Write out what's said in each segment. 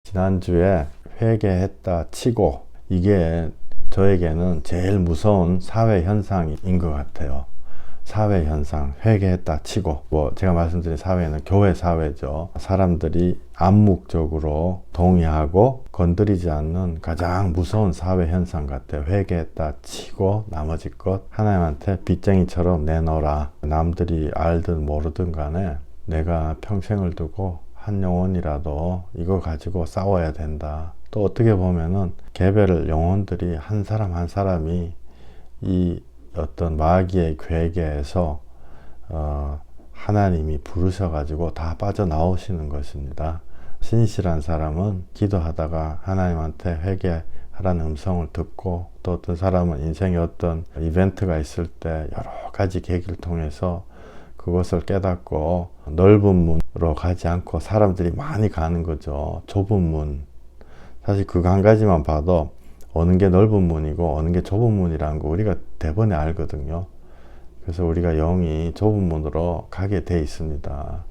지난주에 회개했다 치고 이게 저에게는 제일 무서운 사회 현상인 것 같아요. 사회 현상, 회개했다 치고 제가 말씀드린 사회는 교회 사회죠. 사람들이 암묵적으로 동의하고 건드리지 않는 가장 무서운 사회 현상 같아요. 회개했다 치고 나머지 것 하나님한테 빚쟁이처럼 내놓으라. 남들이 알든 모르든 간에 내가 평생을 두고 한 영혼이라도 이거 가지고 싸워야 된다. 또 어떻게 보면은 개별 영혼들이 한 사람 한 사람이 이 어떤 마귀의 괴계에서 하나님이 부르셔가지고 다 빠져나오시는 것입니다. 신실한 사람은 기도하다가 하나님한테 회개하라는 음성을 듣고 또 어떤 사람은 인생에 어떤 이벤트가 있을 때 여러 가지 계기를 통해서 그것을 깨닫고 넓은 문으로 가지 않고 사람들이 많이 가는 거죠. 좁은 문. 사실 그거 한 가지만 봐도 어느 게 넓은 문이고 어느 게 좁은 문이라는 거 우리가 대번에 알거든요. 그래서 우리가 영이 좁은 문으로 가게 돼 있습니다.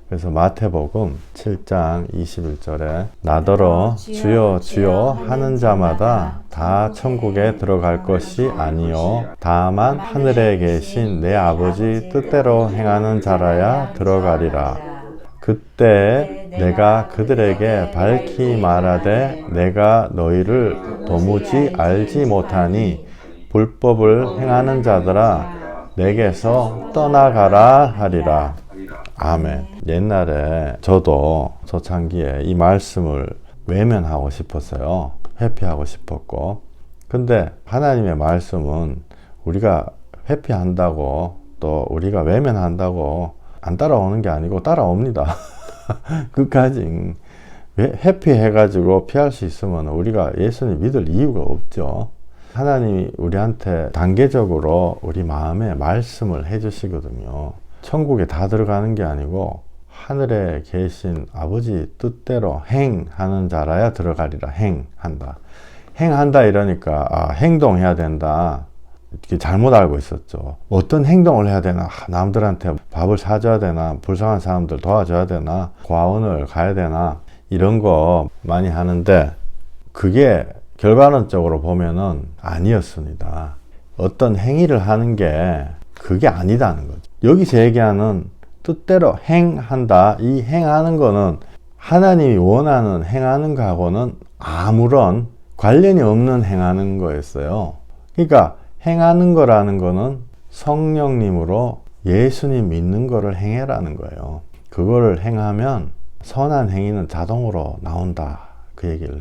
그래서 마태복음 7장 21절에 나더러 주여 주여 하는 자마다 다 천국에 들어갈 것이 아니요 다만 하늘에 계신 내 아버지 뜻대로 행하는 자라야 들어가리라. 그때 내가 그들에게 밝히 말하되 내가 너희를 도무지 알지 못하니 불법을 행하는 자들아 내게서 떠나가라 하리라. 아멘. 옛날에 저도 초창기에 이 말씀을 외면하고 싶었어요. 회피하고 싶었고. 근데 하나님의 말씀은 우리가 회피한다고 또 우리가 외면한다고 안 따라오는 게 아니고 따라옵니다. 끝까지 회피해가지고 피할 수 있으면 우리가 예수님 믿을 이유가 없죠. 하나님이 우리한테 단계적으로 우리 마음에 말씀을 해주시거든요. 천국에 다 들어가는 게 아니고 하늘에 계신 아버지 뜻대로 행하는 자라야 들어가리라. 행한다. 행한다 이러니까 행동해야 된다. 이렇게 잘못 알고 있었죠. 어떤 행동을 해야 되나? 남들한테 밥을 사줘야 되나? 불쌍한 사람들 도와줘야 되나? 과언을 가야 되나? 이런 거 많이 하는데 그게 결과론적으로 보면은 아니었습니다. 어떤 행위를 하는 게 그게 아니다는 거죠. 여기서 얘기하는 뜻대로 행한다. 이 행하는 거는 하나님이 원하는 행하는 거하고는 아무런 관련이 없는 행하는 거였어요. 그러니까 행하는 거라는 거는 성령님으로 예수님 믿는 거를 행해라는 거예요. 그거를 행하면 선한 행위는 자동으로 나온다. 그 얘기를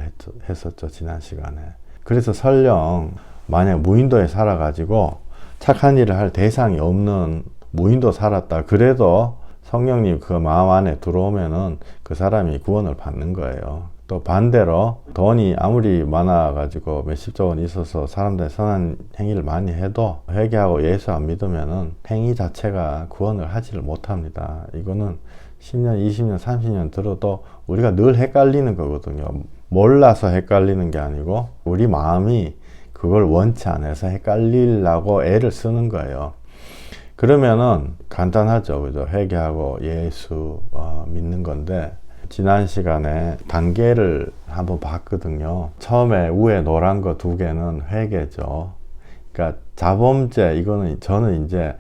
했었죠. 지난 시간에. 그래서 설령 만약 무인도에 살아가지고 착한 일을 할 대상이 없는 무인도 살았다. 그래도 성령님 그 마음 안에 들어오면은 그 사람이 구원을 받는 거예요. 또 반대로 돈이 아무리 많아가지고 몇십조 원 있어서 사람들이 선한 행위를 많이 해도 회개하고 예수 안 믿으면은 행위 자체가 구원을 하지를 못합니다. 이거는 10년, 20년, 30년 들어도 우리가 늘 헷갈리는 거거든요. 몰라서 헷갈리는 게 아니고 우리 마음이 그걸 원치 않아서 헷갈리려고 애를 쓰는 거예요. 그러면은 간단하죠. 그죠? 회개하고 예수 믿는 건데 지난 시간에 단계를 한번 봤거든요. 처음에 위에 노란 거 2개는 회개죠. 그러니까 자범죄 이거는 저는 이제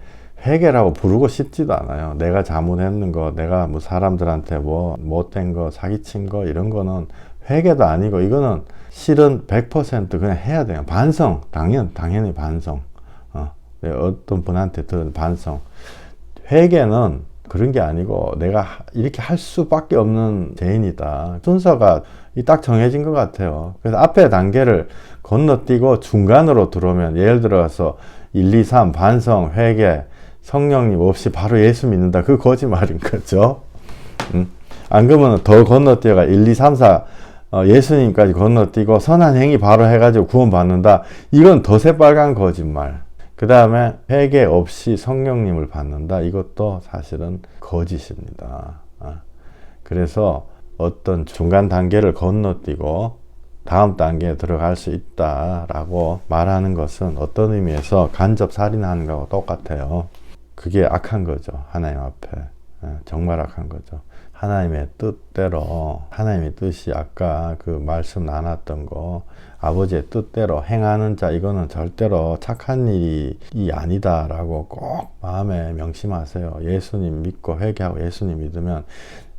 회개라고 부르고 싶지도 않아요. 내가 잘못했는 거, 내가 뭐 사람들한테 뭐 못된 거, 사기친 거 이런 거는 회개도 아니고 이거는 실은 100% 그냥 해야 돼요. 반성, 당연히 반성. 어떤 분한테 들은 반성. 회개는 그런 게 아니고 내가 이렇게 할 수밖에 없는 죄인이다. 순서가 딱 정해진 것 같아요. 그래서 앞에 단계를 건너뛰고 중간으로 들어오면 예를 들어서 1, 2, 3 반성, 회개, 성령님 없이 바로 예수 믿는다. 그 거짓말인 거죠. 안 그러면 더 건너뛰어가 1, 2, 3, 4 예수님까지 건너뛰고 선한 행위 바로 해가지고 구원 받는다. 이건 더 새빨간 거짓말. 그 다음에 회개 없이 성령님을 받는다. 이것도 사실은 거짓입니다. 그래서 어떤 중간 단계를 건너뛰고 다음 단계에 들어갈 수 있다라고 말하는 것은 어떤 의미에서 간접 살인하는 거하고 똑같아요. 그게 악한 거죠. 하나님 앞에. 정말 악한 거죠. 하나님의 뜻대로, 하나님의 뜻이 아까 그 말씀 나눴던 거, 아버지의 뜻대로 행하는 자, 이거는 절대로 착한 일이 아니다라고 꼭 마음에 명심하세요. 예수님 믿고 회개하고 예수님 믿으면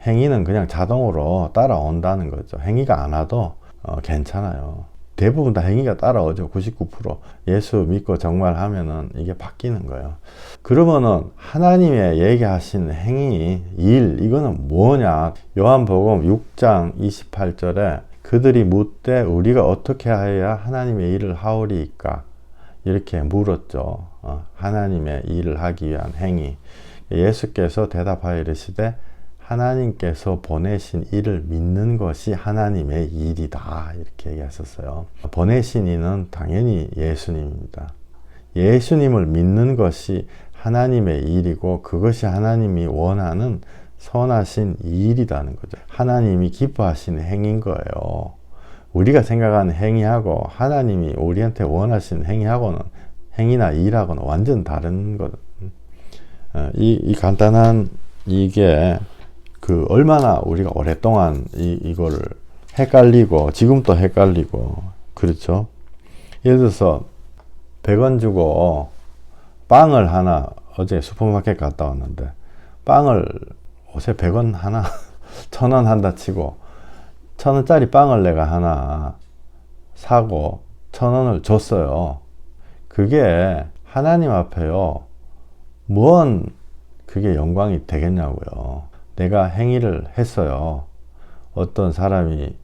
행위는 그냥 자동으로 따라온다는 거죠. 행위가 안 와도 괜찮아요. 대부분 다 행위가 따라오죠. 99%. 예수 믿고 정말 하면은 이게 바뀌는 거예요. 그러면은 하나님의 얘기하신 행위, 일, 이거는 뭐냐? 요한복음 6장 28절에 그들이 묻되 우리가 어떻게 하여야 하나님의 일을 하오리이까? 이렇게 물었죠. 하나님의 일을 하기 위한 행위. 예수께서 대답하여 이르시되 하나님께서 보내신 이를 믿는 것이 하나님의 일이다. 이렇게 얘기하셨어요. 보내신 이는 당연히 예수님입니다. 예수님을 믿는 것이 하나님의 일이고 그것이 하나님이 원하는 선하신 일이라는 거죠. 하나님이 기뻐하시는 행인 거예요. 우리가 생각하는 행위하고 하나님이 우리한테 원하시는 행위하고는, 행위나 일하고는 완전 다른 거죠. 이 간단한 이게 얼마나 우리가 오랫동안 이거를 헷갈리고, 지금도 헷갈리고, 그렇죠? 예를 들어서 100원 주고 빵을 하나, 어제 슈퍼마켓 갔다 왔는데, 빵을 옷에 100원 하나, 1000원 한다 치고, 1000원짜리 빵을 내가 하나 사고, 1000원을 줬어요. 그게 하나님 앞에요. 뭔 그게 영광이 되겠냐고요. 내가 행위를 했어요. 어떤 사람이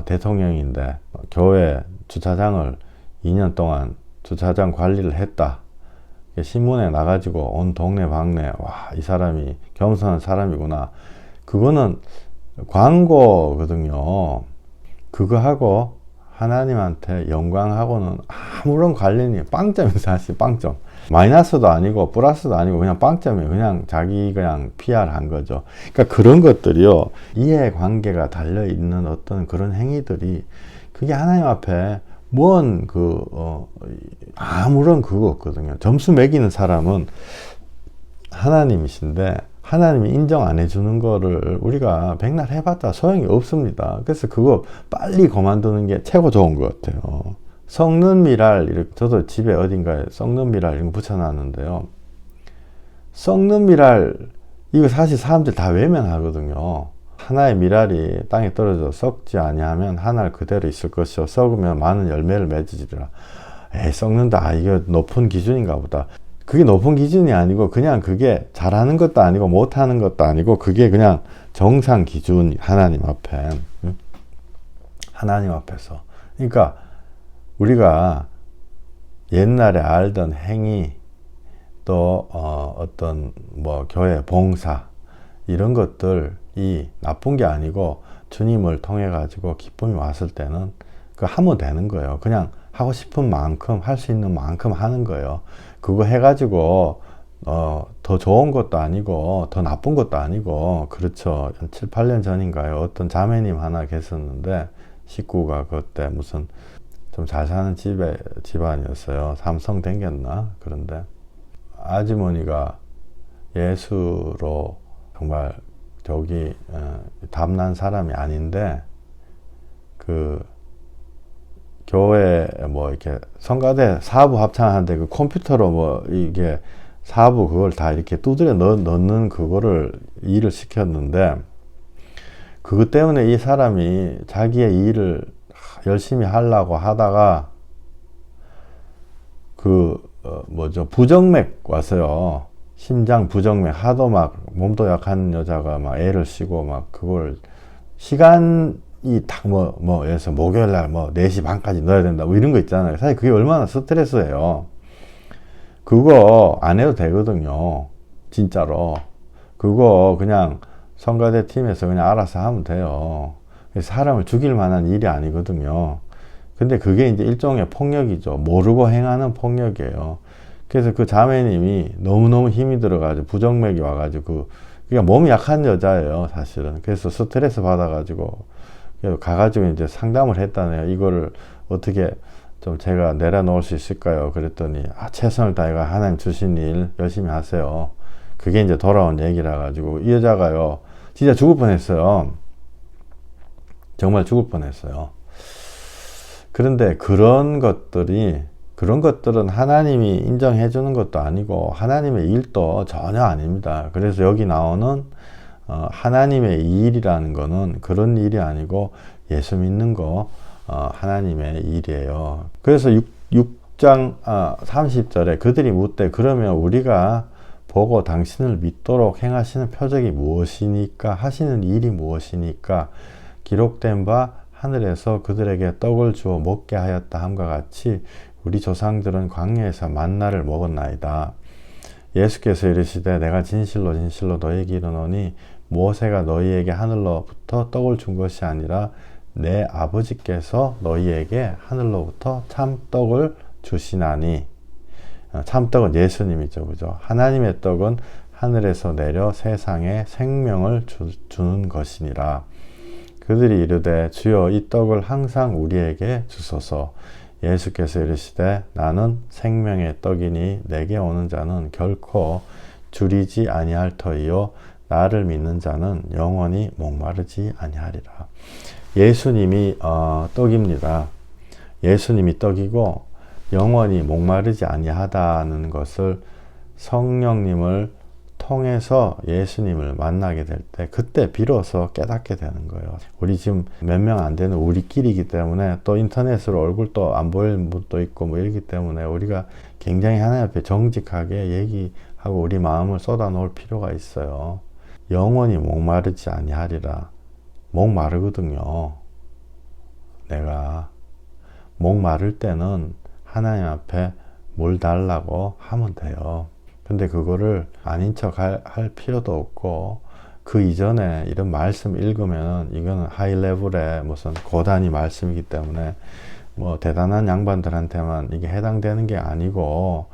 대통령인데 교회 주차장을 2년 동안 주차장 관리를 했다. 신문에 나가지고 온 동네 방네, 와, 이 사람이 겸손한 사람이구나. 그거는 광고거든요. 그거하고 하나님한테 영광하고는 아무런 관련이 빵점이에요. 사실 빵점. 마이너스도 아니고 플러스도 아니고 그냥 빵점이에요. 그냥 자기 그냥 PR 한 거죠. 그러니까 그런 것들이요, 이해관계가 달려있는 어떤 그런 행위들이, 그게 하나님 앞에 뭔 아무런 그거 없거든요. 점수 매기는 사람은 하나님이신데 하나님이 인정 안 해주는 거를 우리가 백날 해봤자 소용이 없습니다. 그래서 그거 빨리 그만두는 게 최고 좋은 것 같아요. 썩는 미랄, 이렇게 저도 집에 어딘가에 썩는 미랄 이런 거 붙여놨는데요. 썩는 미랄, 이거 사실 사람들 다 외면하거든요. 하나의 미랄이 땅에 떨어져 썩지 아니하면 한 알 그대로 있을 것이요 썩으면 많은 열매를 맺으리라. 에이, 썩는다. 이거 높은 기준인가 보다. 그게 높은 기준이 아니고 그냥 그게 잘하는 것도 아니고 못하는 것도 아니고 그게 그냥 정상 기준, 하나님 앞에. 하나님 앞에서. 그러니까 우리가 옛날에 알던 행위, 또 어떤 교회 봉사, 이런 것들이 나쁜 게 아니고 주님을 통해 가지고 기쁨이 왔을 때는 그거 하면 되는 거예요. 그냥 하고 싶은 만큼, 할 수 있는 만큼 하는 거예요. 그거 해가지고 더 좋은 것도 아니고 더 나쁜 것도 아니고, 그렇죠. 한 7, 8년 전인가요? 어떤 자매님 하나 계셨는데 식구가 그때 무슨 좀 잘 사는 집안이었어요. 삼성 댕겼나? 그런데 아주머니가 예수로 정말 저기 담난 사람이 아닌데 교회 이렇게 성가대 사부 합창하는데 그 컴퓨터로 이게 사부 그걸 다 이렇게 두드려 넣는 그거를 일을 시켰는데, 그것 때문에 이 사람이 자기의 일을 열심히 하려고 하다가 부정맥 왔어요. 심장 부정맥. 하도 막 몸도 약한 여자가 막 애를 쉬고 막 그걸 시간이 딱 해서 목요일날 4시 반까지 넣어야 된다 이런 거 있잖아요. 사실 그게 얼마나 스트레스예요. 그거 안 해도 되거든요. 진짜로. 그거 그냥 성가대 팀에서 그냥 알아서 하면 돼요. 사람을 죽일 만한 일이 아니거든요. 근데 그게 이제 일종의 폭력이죠. 모르고 행하는 폭력이에요. 그래서 그 자매님이 너무너무 힘이 들어가지고 부정맥이 와가지고 그러니까 몸이 약한 여자예요, 사실은. 그래서 스트레스 받아가지고 가가지고 이제 상담을 했다네요. 이거를 어떻게 좀 제가 내려놓을 수 있을까요? 그랬더니 최선을 다해가 하나님 주신 일 열심히 하세요. 그게 이제 돌아온 얘기라 가지고 이 여자가요, 진짜 죽을 뻔했어요. 정말 죽을 뻔했어요. 그런데 그런 것들은 하나님이 인정해 주는 것도 아니고 하나님의 일도 전혀 아닙니다. 그래서 여기 나오는 하나님의 일이라는 거는 그런 일이 아니고 예수 믿는 거 하나님의 일이에요. 그래서 6장 30절에 그들이 묻되 그러면 우리가 보고 당신을 믿도록 행하시는 표적이 무엇이니까 하시는 일이 무엇이니까 기록된 바 하늘에서 그들에게 떡을 주어 먹게 하였다 함과 같이 우리 조상들은 광야에서 만나를 먹었나이다. 예수께서 이르시되 내가 진실로 진실로 너희에게 이르노니 모세가 너희에게 하늘로부터 떡을 준 것이 아니라 내 아버지께서 너희에게 하늘로부터 참떡을 주시나니. 참떡은 예수님이죠. 그죠? 하나님의 떡은 하늘에서 내려 세상에 생명을 주는 것이니라. 그들이 이르되 주여 이 떡을 항상 우리에게 주소서. 예수께서 이르시되 나는 생명의 떡이니 내게 오는 자는 결코 줄이지 아니할 터이요 나를 믿는 자는 영원히 목마르지 아니하리라. 예수님이 떡입니다. 예수님이 떡이고 영원히 목마르지 아니하다는 것을 성령님을 통해서 예수님을 만나게 될 때 그때 비로소 깨닫게 되는 거예요. 우리 지금 몇 명 안 되는 우리끼리이기 때문에 또 인터넷으로 얼굴도 안 보이는 분도 있고 뭐 이러기 때문에 우리가 굉장히 하나님 앞에 정직하게 얘기하고 우리 마음을 쏟아 놓을 필요가 있어요. 영원히 목마르지 아니하리라. 목마르거든요. 내가 목마를 때는 하나님 앞에 물 달라고 하면 돼요. 근데 그거를 아닌 척 할 필요도 없고 그 이전에 이런 말씀 읽으면 이거는 하이 레벨의 무슨 고단위 말씀이기 때문에 뭐 대단한 양반들한테만 이게 해당되는 게 아니고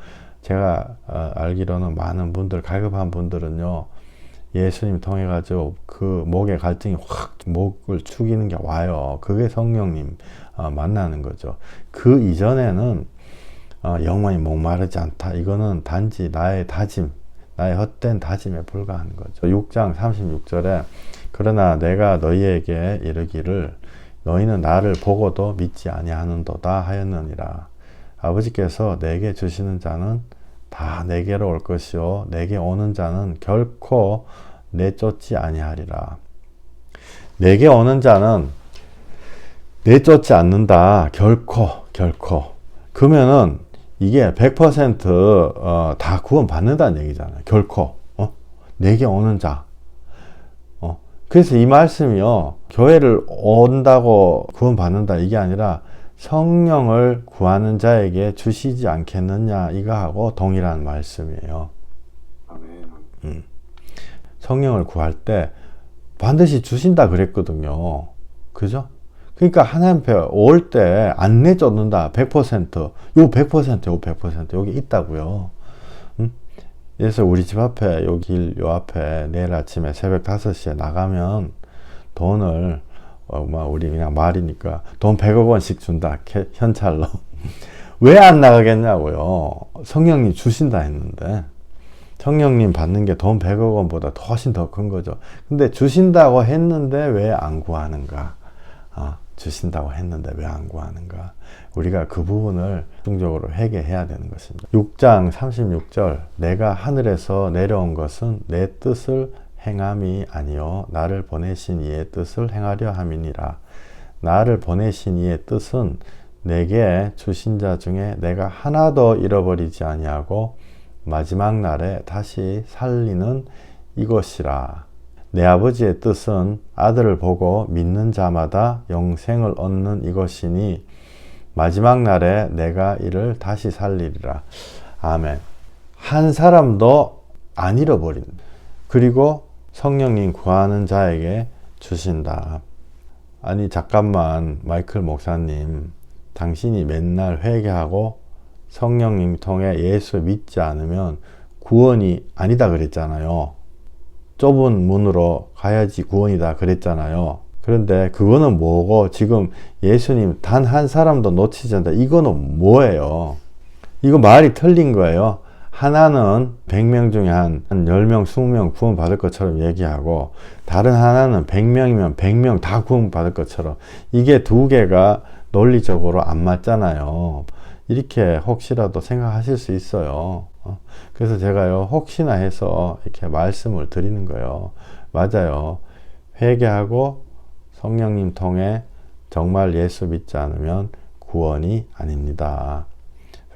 제가 알기로는 많은 분들 갈급한 분들은요 예수님 통해 가지고 그 목의 갈증이 확 목을 축이는 게 와요. 그게 성령님 만나는 거죠. 그 이전에는 영원히 목마르지 않다. 이거는 단지 나의 다짐, 나의 헛된 다짐에 불과한 거죠. 6장 36절에 그러나 내가 너희에게 이르기를 너희는 나를 보고도 믿지 아니하는도다 하였느니라. 아버지께서 내게 주시는 자는 다 내게로 올 것이요 내게 오는 자는 결코 내쫓지 아니하리라. 내게 오는 자는 내쫓지 않는다. 결코. 그러면은 이게 100% 다 구원 받는다는 얘기잖아요. 결코. 내게 오는 자. 그래서 이 말씀이요. 교회를 온다고 구원 받는다 이게 아니라 성령을 구하는 자에게 주시지 않겠느냐 이거하고 동일한 말씀이에요. 성령을 구할 때 반드시 주신다 그랬거든요. 그죠? 그러니까 하나님 앞에 올 때 안 내쫓는다. 100%. 요 100%, 여기 있다고요. 그래서 우리 집 앞에 요 길 요 앞에 내일 아침에 새벽 5시에 나가면 돈을 우리 그냥 말이니까 돈 100억 원씩 준다. 현찰로. 왜 안 나가겠냐고요. 성령님 주신다 했는데 성령님 받는 게 돈 100억 원보다 훨씬 더 큰 거죠. 근데 주신다고 했는데 왜 안 구하는가? 주신다고 했는데 왜 안 구하는가? 우리가 그 부분을 집중적으로 회개해야 되는 것입니다. 6장 36절 내가 하늘에서 내려온 것은 내 뜻을 행함이 아니요 나를 보내신 이의 뜻을 행하려 함이니라. 나를 보내신 이의 뜻은 내게 주신 자 중에 내가 하나도 잃어버리지 아니하고 마지막 날에 다시 살리는 이것이라. 내 아버지의 뜻은 아들을 보고 믿는 자마다 영생을 얻는 이것이니 마지막 날에 내가 이를 다시 살리리라. 아멘. 한 사람도 안 잃어버린다. 그리고 성령님 구하는 자에게 주신다. 아니 잠깐만 마이클 목사님 당신이 맨날 회개하고 성령님 통해 예수 믿지 않으면 구원이 아니다 그랬잖아요. 좁은 문으로 가야지 구원이다 그랬잖아요. 그런데 그거는 뭐고 지금 예수님 단 한 사람도 놓치지 않는다. 이거는 뭐예요? 이거 말이 틀린 거예요. 하나는 100명 중에 한 10명, 20명 구원 받을 것처럼 얘기하고, 다른 하나는 100명이면 100명 다 구원 받을 것처럼, 이게 두 개가 논리적으로 안 맞잖아요. 이렇게 혹시라도 생각하실 수 있어요. 그래서 제가요, 혹시나 해서 이렇게 말씀을 드리는 거예요. 맞아요. 회개하고 성령님 통해 정말 예수 믿지 않으면 구원이 아닙니다.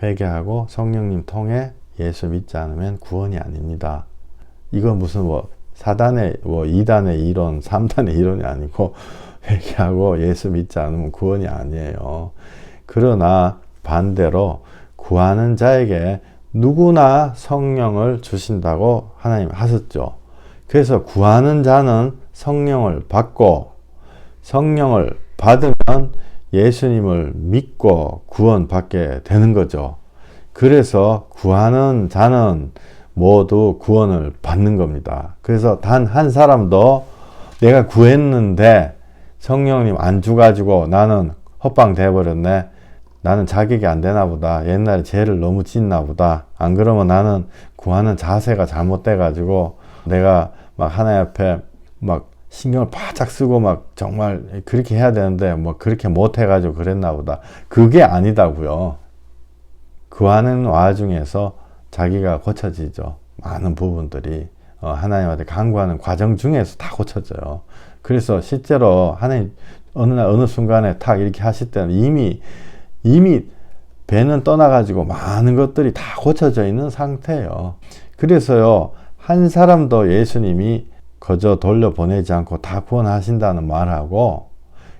회개하고 성령님 통해 예수 믿지 않으면 구원이 아닙니다. 이건 무슨 뭐 4단의 2단의 이론, 3단의 이론이 아니고, 회개하고 예수 믿지 않으면 구원이 아니에요. 그러나 반대로 구하는 자에게 누구나 성령을 주신다고 하나님 하셨죠. 그래서 구하는 자는 성령을 받고, 성령을 받으면 예수님을 믿고 구원받게 되는 거죠. 그래서 구하는 자는 모두 구원을 받는 겁니다. 그래서 단 한 사람도 내가 구했는데 성령님 안 주가지고 나는 헛방 돼버렸네, 나는 자격이 안 되나 보다, 옛날에 죄를 너무 짓나 보다, 안 그러면 나는 구하는 자세가 잘못돼가지고 내가 막 하나님 앞에 막 신경을 바짝 쓰고 막 정말 그렇게 해야 되는데 뭐 그렇게 못해가지고 그랬나 보다, 그게 아니다고요. 구하는 와중에서 자기가 고쳐지죠. 많은 부분들이 하나님한테 간구하는 과정 중에서 다 고쳐져요. 그래서 실제로 하나님 어느 날 어느 순간에 탁 이렇게 하실 때는 이미 배는 떠나가지고 많은 것들이 다 고쳐져 있는 상태예요. 그래서요, 한 사람도 예수님이 거저 돌려보내지 않고 다 구원하신다는 말하고,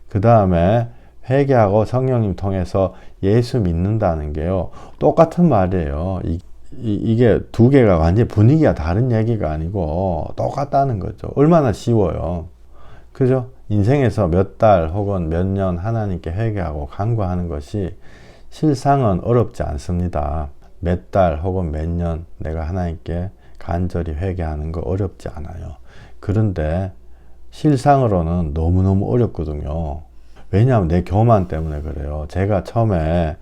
그 다음에 회개하고 성령님 통해서 예수 믿는다는 게요, 똑같은 말이에요. 이게 두 개가 완전히 분위기가 다른 얘기가 아니고 똑같다는 거죠. 얼마나 쉬워요. 그죠? 인생에서 몇 달 혹은 몇 년 하나님께 회개하고 간구하는 것이 실상은 어렵지 않습니다. 몇 달 혹은 몇 년 내가 하나님께 간절히 회개하는 거 어렵지 않아요. 그런데 실상으로는 너무너무 어렵거든요. 왜냐하면 내 교만 때문에 그래요. 제가 처음에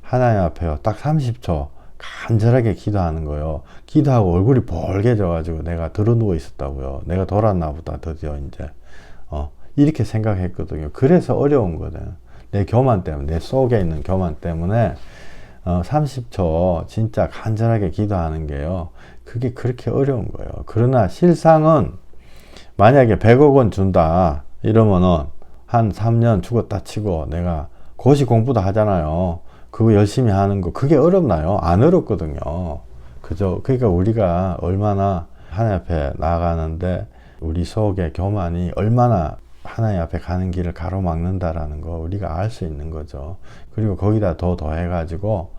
하나님 앞에 딱 30초 간절하게 기도하는 거예요. 기도하고 얼굴이 벌게져가지고 내가 드러누워 있었다고요. 내가 돌았나 보다 드디어 이제. 이렇게 생각했거든요. 그래서 어려운 거예요. 내 교만 때문에, 내 속에 있는 교만 때문에 30초 진짜 간절하게 기도하는 게요, 그게 그렇게 어려운 거예요. 그러나 실상은 만약에 100억 원 준다 이러면은 한 3년 죽었다 치고 내가 고시 공부도 하잖아요. 그거 열심히 하는 거, 그게 어렵나요? 안 어렵거든요. 그죠? 그러니까 우리가 얼마나 하나님 앞에 나아가는데 우리 속의 교만이 얼마나 하나님 앞에 가는 길을 가로막는다라는 거 우리가 알 수 있는 거죠. 그리고 거기다 더 더해가지고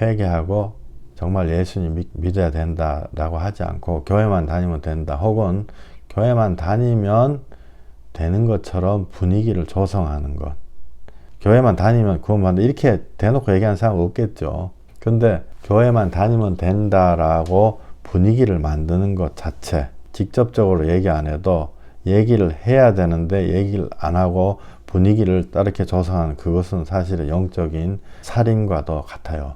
회개하고 정말 예수님 믿어야 된다라고 하지 않고 교회만 다니면 된다, 혹은 교회만 다니면 되는 것처럼 분위기를 조성하는 것. 교회만 다니면 구원받는다 이렇게 대놓고 얘기하는 사람 없겠죠. 근데 교회만 다니면 된다라고 분위기를 만드는 것 자체, 직접적으로 얘기 안 해도 얘기를 해야 되는데 얘기를 안 하고 분위기를 이렇게 조성하는, 그것은 사실은 영적인 살인과도 같아요.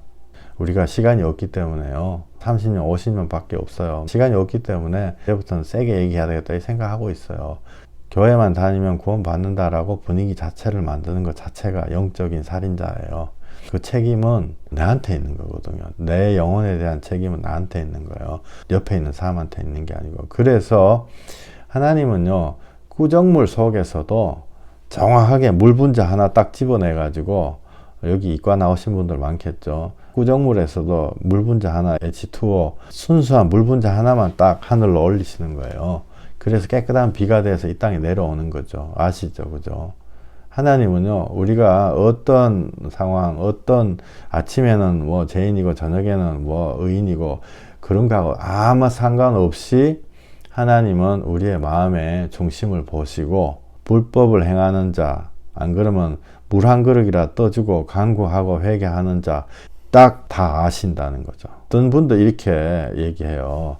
우리가 시간이 없기 때문에요. 30년, 50년 밖에 없어요. 시간이 없기 때문에 이제부터는 세게 얘기해야 되겠다 생각하고 있어요. 교회만 다니면 구원 받는다라고 분위기 자체를 만드는 것 자체가 영적인 살인자예요. 그 책임은 나한테 있는 거거든요. 내 영혼에 대한 책임은 나한테 있는 거예요. 옆에 있는 사람한테 있는 게 아니고. 그래서 하나님은요, 구정물 속에서도 정확하게 물 분자 하나 딱 집어내 가지고, 여기 이과 나오신 분들 많겠죠. 구정물에서도 물 분자 하나, H2O 순수한 물 분자 하나만 딱 하늘로 올리시는 거예요. 그래서 깨끗한 비가 돼서 이 땅에 내려오는 거죠. 아시죠? 그죠? 하나님은요, 우리가 어떤 상황, 어떤 아침에는 뭐 죄인이고 저녁에는 뭐 의인이고 그런 거하고 아무 상관없이 하나님은 우리의 마음의 중심을 보시고, 불법을 행하는 자, 안 그러면 물 한 그릇이라 떠주고 간구하고 회개하는 자 딱 다 아신다는 거죠. 어떤 분도 이렇게 얘기해요.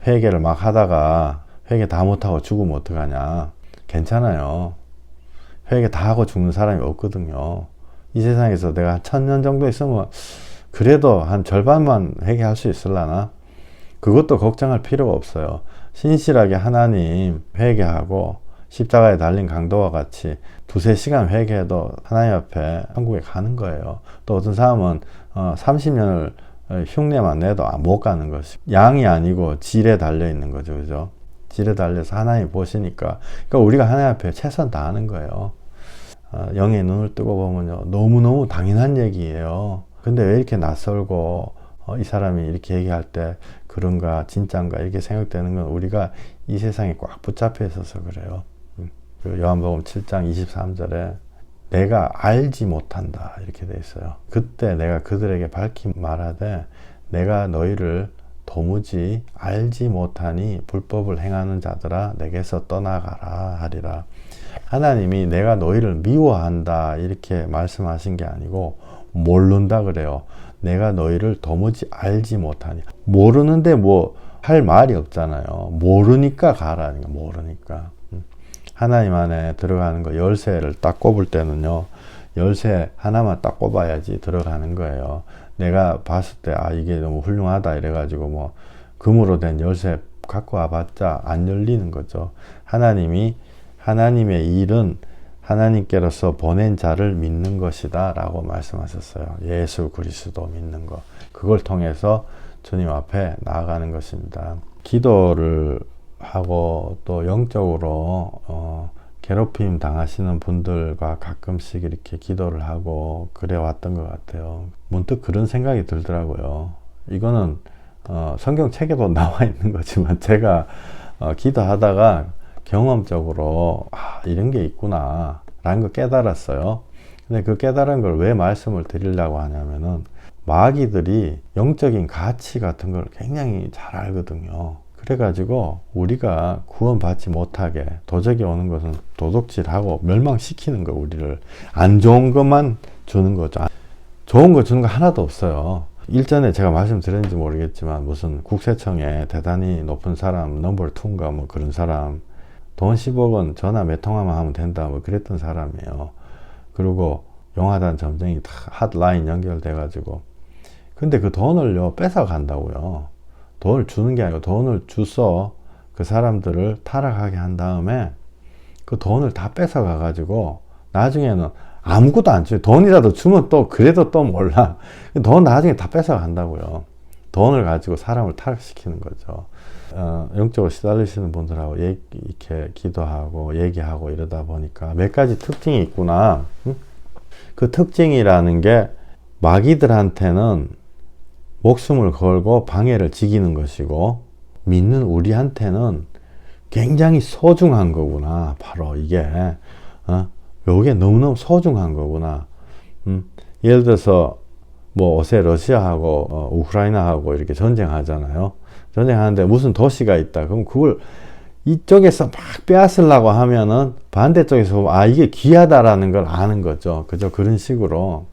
회개를 막 하다가 회개 다 못하고 죽으면 어떡하냐. 괜찮아요. 회개 다 하고 죽는 사람이 없거든요. 이 세상에서 내가 한 1000년 정도 있으면 그래도 한 절반만 회개할 수 있으려나? 그것도 걱정할 필요가 없어요. 신실하게 하나님 회개하고 십자가에 달린 강도와 같이 2-3시간 회개해도 하나님 앞에 천국에 가는 거예요. 또 어떤 사람은 30년을 흉내만 내도 못 가는 것이, 양이 아니고 질에 달려 있는 거죠. 그죠? 질에 달려서 하나님 보시니까, 그러니까 우리가 하나님 앞에 최선 다하는 거예요. 영의 눈을 뜨고 보면요, 너무너무 당연한 얘기예요. 근데 왜 이렇게 낯설고 이 사람이 이렇게 얘기할 때 그런가 진짠가 이렇게 생각되는 건 우리가 이 세상에 꽉 붙잡혀 있어서 그래요. 그 요한복음 7장 23절에 내가 알지 못한다 이렇게 돼 있어요. 그때 내가 그들에게 밝히 말하되 내가 너희를 도무지 알지 못하니 불법을 행하는 자들아 내게서 떠나가라 하리라. 하나님이 내가 너희를 미워한다 이렇게 말씀하신 게 아니고 모른다 그래요. 내가 너희를 도무지 알지 못하니. 모르는데 뭐 할 말이 없잖아요. 모르니까 가라는 거. 모르니까. 하나님 안에 들어가는 거, 열쇠를 딱 꼽을 때는요, 열쇠 하나만 딱 꼽아야지 들어가는 거예요. 내가 봤을 때 이게 너무 훌륭하다 이래가지고 뭐 금으로 된 열쇠 갖고 와봤자 안 열리는 거죠. 하나님의 일은 하나님께로서 보낸 자를 믿는 것이다 라고 말씀하셨어요. 예수 그리스도 믿는 것, 그걸 통해서 주님 앞에 나아가는 것입니다. 기도를 하고 또 영적으로 괴롭힘 당하시는 분들과 가끔씩 이렇게 기도를 하고 그래 왔던 것 같아요. 문득 그런 생각이 들더라고요. 이거는 성경책에도 나와 있는 거지만 제가 기도하다가 경험적으로 이런 게 있구나 라는 걸 깨달았어요. 근데 그 깨달은 걸 왜 말씀을 드리려고 하냐면은 마귀들이 영적인 가치 같은 걸 굉장히 잘 알거든요. 그래가지고 우리가 구원받지 못하게 도적이 오는 것은 도둑질하고 멸망시키는 거, 우리를 안 좋은 것만 주는 거죠. 좋은 거 주는 거 하나도 없어요. 일전에 제가 말씀드렸는지 모르겠지만 무슨 국세청에 대단히 높은 사람, 넘버 2인가 뭐 그런 사람, 돈 10억은 전화 몇 통화만 하면 된다 뭐 그랬던 사람이에요. 그리고 용화단 점쟁이 다 핫라인 연결돼가지고, 근데 그 돈을요 뺏어 간다고요. 돈을 주는 게 아니고 돈을 주서 그 사람들을 타락하게 한 다음에 그 돈을 다 뺏어 가가지고 나중에는 아무것도 안 줘요. 돈이라도 주면 또 그래도 또 몰라. 돈 나중에 다 뺏어 간다고요. 돈을 가지고 사람을 타락시키는 거죠. 영적으로 시달리시는 분들하고 이렇게 기도하고 얘기하고 이러다 보니까 몇 가지 특징이 있구나. 그 특징이라는 게 마귀들한테는 목숨을 걸고 방해를 지키는 것이고 믿는 우리한테는 굉장히 소중한 거구나. 바로 이게 요게 너무너무 소중한 거구나. 예를 들어서 뭐 요새 러시아하고 우크라이나하고 이렇게 전쟁하잖아요. 전쟁하는데 무슨 도시가 있다. 그럼 그걸 이쪽에서 막 빼앗으려고 하면은 반대쪽에서 보면 이게 귀하다라는 걸 아는 거죠. 그죠? 그런 식으로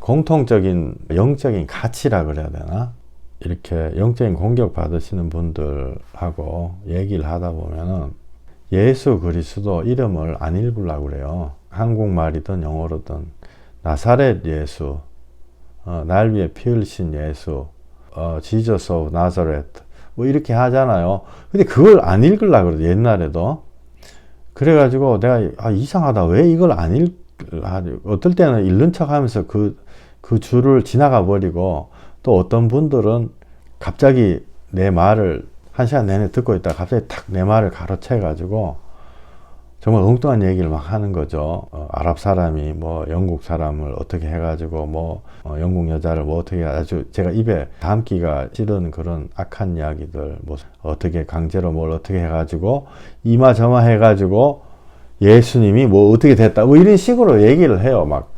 공통적인 영적인 가치라 그래야 되나? 이렇게 영적인 공격 받으시는 분들하고 얘기를 하다 보면은 예수 그리스도 이름을 안 읽으려고 그래요. 한국말이든 영어로든 나사렛 예수, 날 위해 피 흘리신 예수, Jesus of Nazareth 뭐 이렇게 하잖아요. 근데 그걸 안 읽으려고 그래요. 옛날에도. 그래가지고 내가 이상하다. 왜 이걸 안 어떨 때는 읽는 척 하면서 그 줄을 지나가 버리고, 또 어떤 분들은 갑자기 내 말을 1시간 내내 듣고 있다가 갑자기 탁 내 말을 가로채 가지고 정말 엉뚱한 얘기를 막 하는 거죠. 아랍 사람이 뭐 영국 사람을 어떻게 해가지고 뭐 영국 여자를 뭐 어떻게, 아주 제가 입에 담기가 싫은 그런 악한 이야기들, 뭐 어떻게 강제로 뭘 어떻게 해가지고 이마저마 해가지고 예수님이 뭐 어떻게 됐다 뭐 이런 식으로 얘기를 해요. 막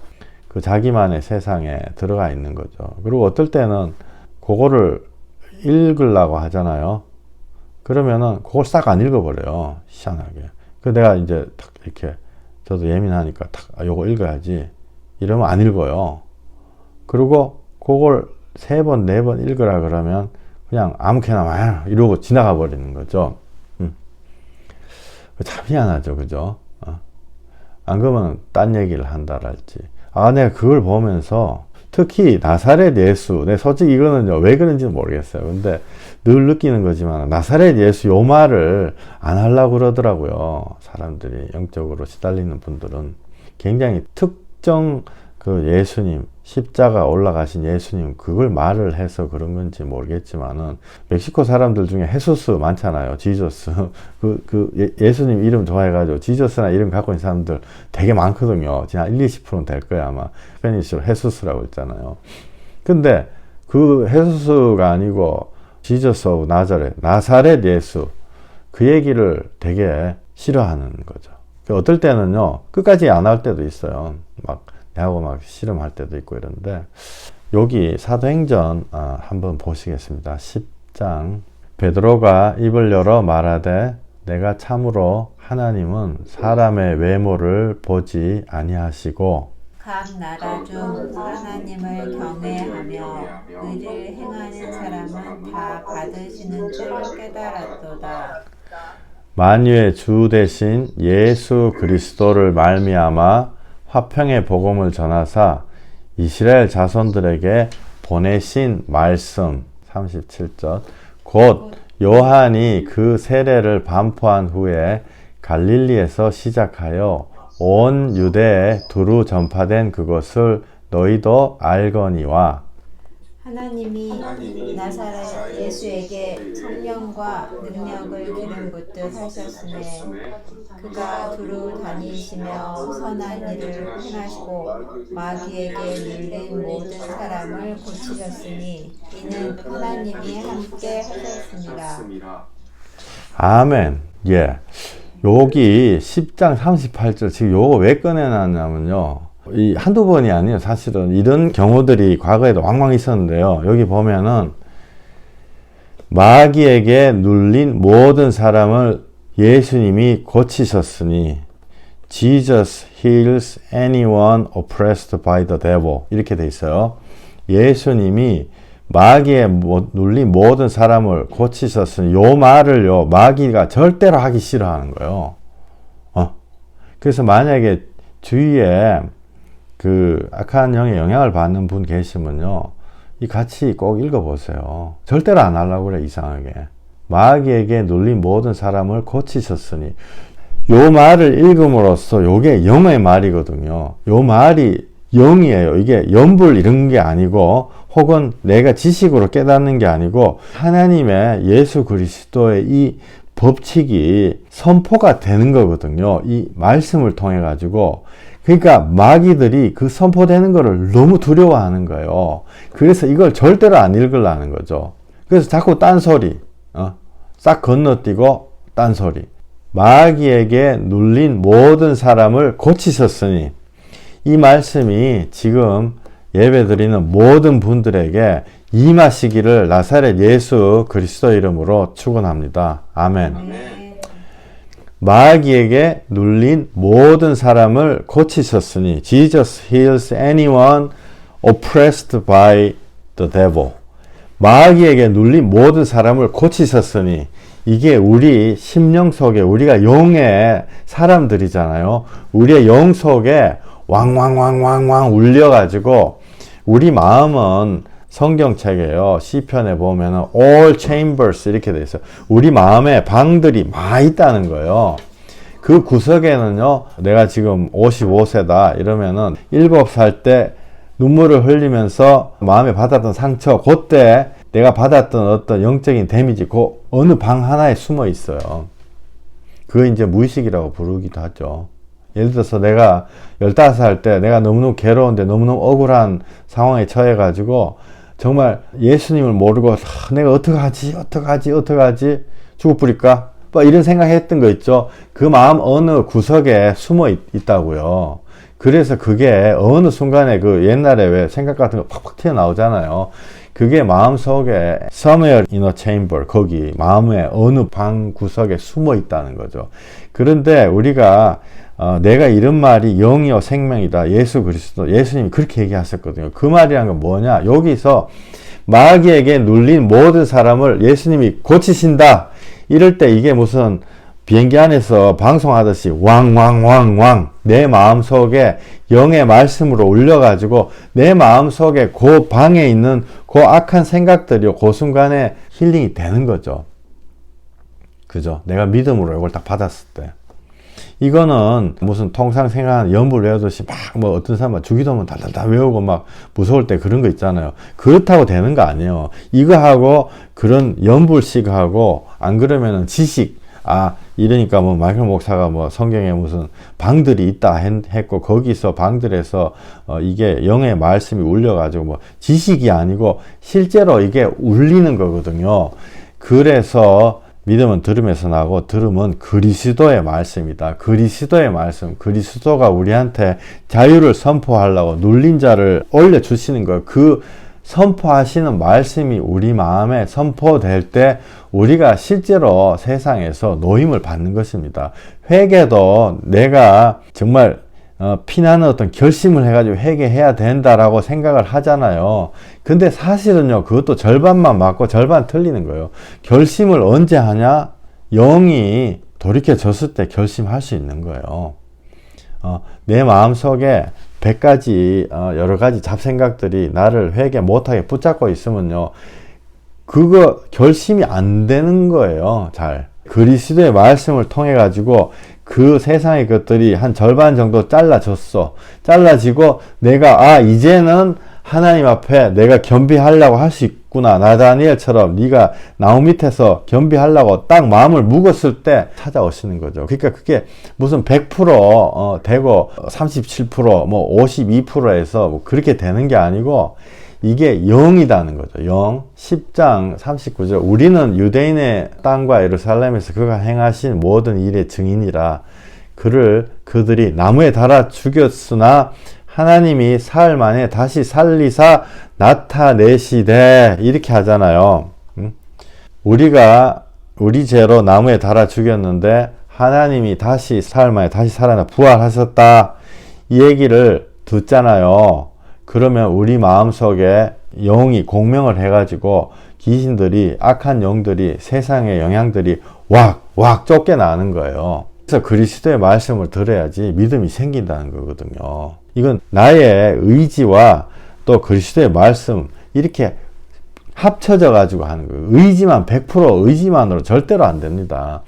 그 자기만의 세상에 들어가 있는 거죠. 그리고 어떨 때는 그거를 읽으려고 하잖아요. 그러면은 그걸 싹 안 읽어버려요. 희한하게. 그 내가 이제 탁 이렇게, 저도 예민하니까 탁 요거 읽어야지 이러면 안 읽어요. 그리고 그걸 3번 4번 읽으라 그러면 그냥 아무렇게나 이러고 지나가 버리는 거죠. 참 희한하죠. 그죠? 안 그러면 딴 얘기를 한다랄지. 내가 그걸 보면서 특히 나사렛 예수, 솔직히 이거는요 왜 그런지는 모르겠어요. 근데 늘 느끼는 거지만 나사렛 예수 요 말을 안 하려고 그러더라고요. 사람들이 영적으로 시달리는 분들은 굉장히 특정 그 예수님, 십자가 올라가신 예수님 그걸 말을 해서 그런 건지 모르겠지만은 멕시코 사람들 중에 헤수스 많잖아요. 지저스. 예수님 이름 좋아해가지고 지저스나 이름 갖고 있는 사람들 되게 많거든요. 그냥 1-20%는 될 거야 아마. 스페니쉬로 헤수스라고 있잖아요. 근데 그 헤수스가 아니고 지저스 오브 나자렛, 나사렛 예수 그 얘기를 되게 싫어하는 거죠. 어떨 때는요 끝까지 안 할 때도 있어요. 막 하고 막 씨름할 때도 있고 이런데 여기 사도행전 한번 보시겠습니다. 10장 베드로가 입을 열어 말하되 내가 참으로 하나님은 사람의 외모를 보지 아니하시고 각 나라 중 하나님을 경외하며 의를 행하는 사람은 다 받으시는 줄 깨달았도다. 만유의 주 대신 예수 그리스도를 말미암아 화평의 복음을 전하사 이스라엘 자손들에게 보내신 말씀 37절 곧 요한이 그 세례를 반포한 후에 갈릴리에서 시작하여 온 유대에 두루 전파된 그것을 너희도 알거니와 하나님이 나사렛 예수에게 성령과 능력을 기름 붓듯 하셨으며 그가 두루 다니시며 선한 일을 행하시고 마귀에게 눌린 모든 사람을 고치셨으니 이는 하나님이 함께 하셨습니다. 아멘. 예. 여기 10장 38절 지금 요거 왜 꺼내놨냐면요. 이 한두 번이 아니에요. 사실은 이런 경우들이 과거에도 왕왕 있었는데요. 여기 보면은 마귀에게 눌린 모든 사람을 예수님이 고치셨으니 Jesus heals anyone oppressed by the devil 이렇게 돼 있어요. 예수님이 마귀에 눌린 모든 사람을 고치셨으니 요 말을요 마귀가 절대로 하기 싫어하는 거예요. 그래서 만약에 주위에 그 악한 영의 영향을 받는 분 계시면요 이 같이 꼭 읽어보세요. 절대로 안 하려고 그래. 이상하게 마귀에게 눌린 모든 사람을 고치셨으니 요 말을 읽음으로써 요게 영의 말이거든요. 요 말이 영이에요. 이게 연불 이런 게 아니고 혹은 내가 지식으로 깨닫는 게 아니고 하나님의 예수 그리스도의 이 법칙이 선포가 되는 거거든요. 이 말씀을 통해 가지고 그러니까 마귀들이 그 선포되는 거를 너무 두려워하는 거예요. 그래서 이걸 절대로 안 읽으려는 거죠. 그래서 자꾸 딴소리 싹 건너뛰고 딴소리 마귀에게 눌린 모든 사람을 고치셨으니 이 말씀이 지금 예배드리는 모든 분들에게 임하시기를 나사렛 예수 그리스도 이름으로 축원합니다. 아멘. 마귀에게 눌린 모든 사람을 고치셨으니 Jesus heals anyone oppressed by the devil. 마귀에게 눌린 모든 사람을 고치셨으니 이게 우리 심령 속에 우리가 영의 사람들이잖아요. 우리의 영 속에 왕왕왕왕왕 울려가지고 우리 마음은 성경책에요. 시편에 보면은 all chambers 이렇게 돼 있어요. 우리 마음에 방들이 많이 있다는 거예요. 그 구석에는요. 내가 지금 55세다 이러면은 7살 때 눈물을 흘리면서 마음에 받았던 상처 그때 내가 받았던 어떤 영적인 데미지 그 어느 방 하나에 숨어 있어요. 그거 이제 무의식이라고 부르기도 하죠. 예를 들어서 내가 15살 때 내가 너무너무 괴로운데 너무너무 억울한 상황에 처해가지고 정말 예수님을 모르고 내가 어떡하지 죽을 뿌릴까? 뭐 이런 생각했던 거 있죠. 그 마음 어느 구석에 숨어 있다고요. 그래서 그게 어느 순간에 그 옛날에 왜 생각 같은 거 팍팍 튀어나오잖아요. 그게 마음속에 somewhere in a chamber 거기 마음의 어느 방 구석에 숨어 있다는 거죠. 그런데 우리가 내가 이런 말이 영이요 생명이다. 예수 그리스도 예수님이 그렇게 얘기하셨거든요. 그 말이란 건 뭐냐? 여기서 마귀에게 눌린 모든 사람을 예수님이 고치신다. 이럴 때 이게 무슨 비행기 안에서 방송하듯이 왕왕왕왕 내 마음속에 영의 말씀으로 울려가지고 내 마음속에 그 방에 있는 그 그 악한 생각들이 그 순간에 힐링이 되는 거죠. 그죠? 내가 믿음으로 이걸 딱 받았을 때. 이거는 무슨 통상 생각하는 연불 외우듯이 막 뭐 어떤 사람은 주기도문 달달달 외우고 막 무서울 때 그런 거 있잖아요. 그렇다고 되는 거 아니에요. 이거하고 그런 연불식하고 안 그러면은 지식, 이러니까 뭐 마이클 목사가 뭐 성경에 무슨 방들이 있다 했고 거기서 방들에서 이게 영의 말씀이 울려가지고 뭐 지식이 아니고 실제로 이게 울리는 거거든요. 그래서 믿음은 들음에서 나고 들음은 그리스도의 말씀이다. 그리스도의 말씀. 그리스도가 우리한테 자유를 선포하려고 눌린 자를 올려주시는 거예요. 그 선포하시는 말씀이 우리 마음에 선포될 때 우리가 실제로 세상에서 노임을 받는 것입니다. 회개도 내가 정말 피나는 어떤 결심을 해가지고 회개해야 된다라고 생각을 하잖아요. 근데 사실은요, 그것도 절반만 맞고 절반 틀리는 거예요. 결심을 언제 하냐? 영이 돌이켜졌을 때 결심할 수 있는 거예요. 내 마음속에 100가지 여러 가지 잡생각들이 나를 회개 못하게 붙잡고 있으면요, 그거 결심이 안 되는 거예요. 잘 그리스도의 말씀을 통해 가지고 그 세상의 것들이 한 절반 정도 잘라지고 내가 이제는 하나님 앞에 내가 겸비하려고 할 수 있구나. 나다니엘처럼 네가 나무 밑에서 겸비하려고 딱 마음을 묵었을 때 찾아오시는 거죠. 그러니까 그게 무슨 100% 되고 37% 뭐 52%에서 뭐 그렇게 되는 게 아니고 이게 영이다는 거죠. 영. 10장 39절. 우리는 유대인의 땅과 예루살렘에서 그가 행하신 모든 일의 증인이라. 그들이 나무에 달아 죽였으나 하나님이 사흘 만에 다시 살리사 나타내시되. 이렇게 하잖아요. 우리가 우리 죄로 나무에 달아 죽였는데 하나님이 다시 사흘 만에 다시 살아나 부활하셨다. 이 얘기를 듣잖아요. 그러면 우리 마음속에 영이 공명을 해가지고 귀신들이, 악한 영들이, 세상의 영향들이 왁 쫓겨나는 거예요. 그래서 그리스도의 말씀을 들어야지 믿음이 생긴다는 거거든요. 이건 나의 의지와 또 그리스도의 말씀 이렇게 합쳐져 가지고 하는 거예요. 의지만 100% 의지만으로 절대로 안 됩니다.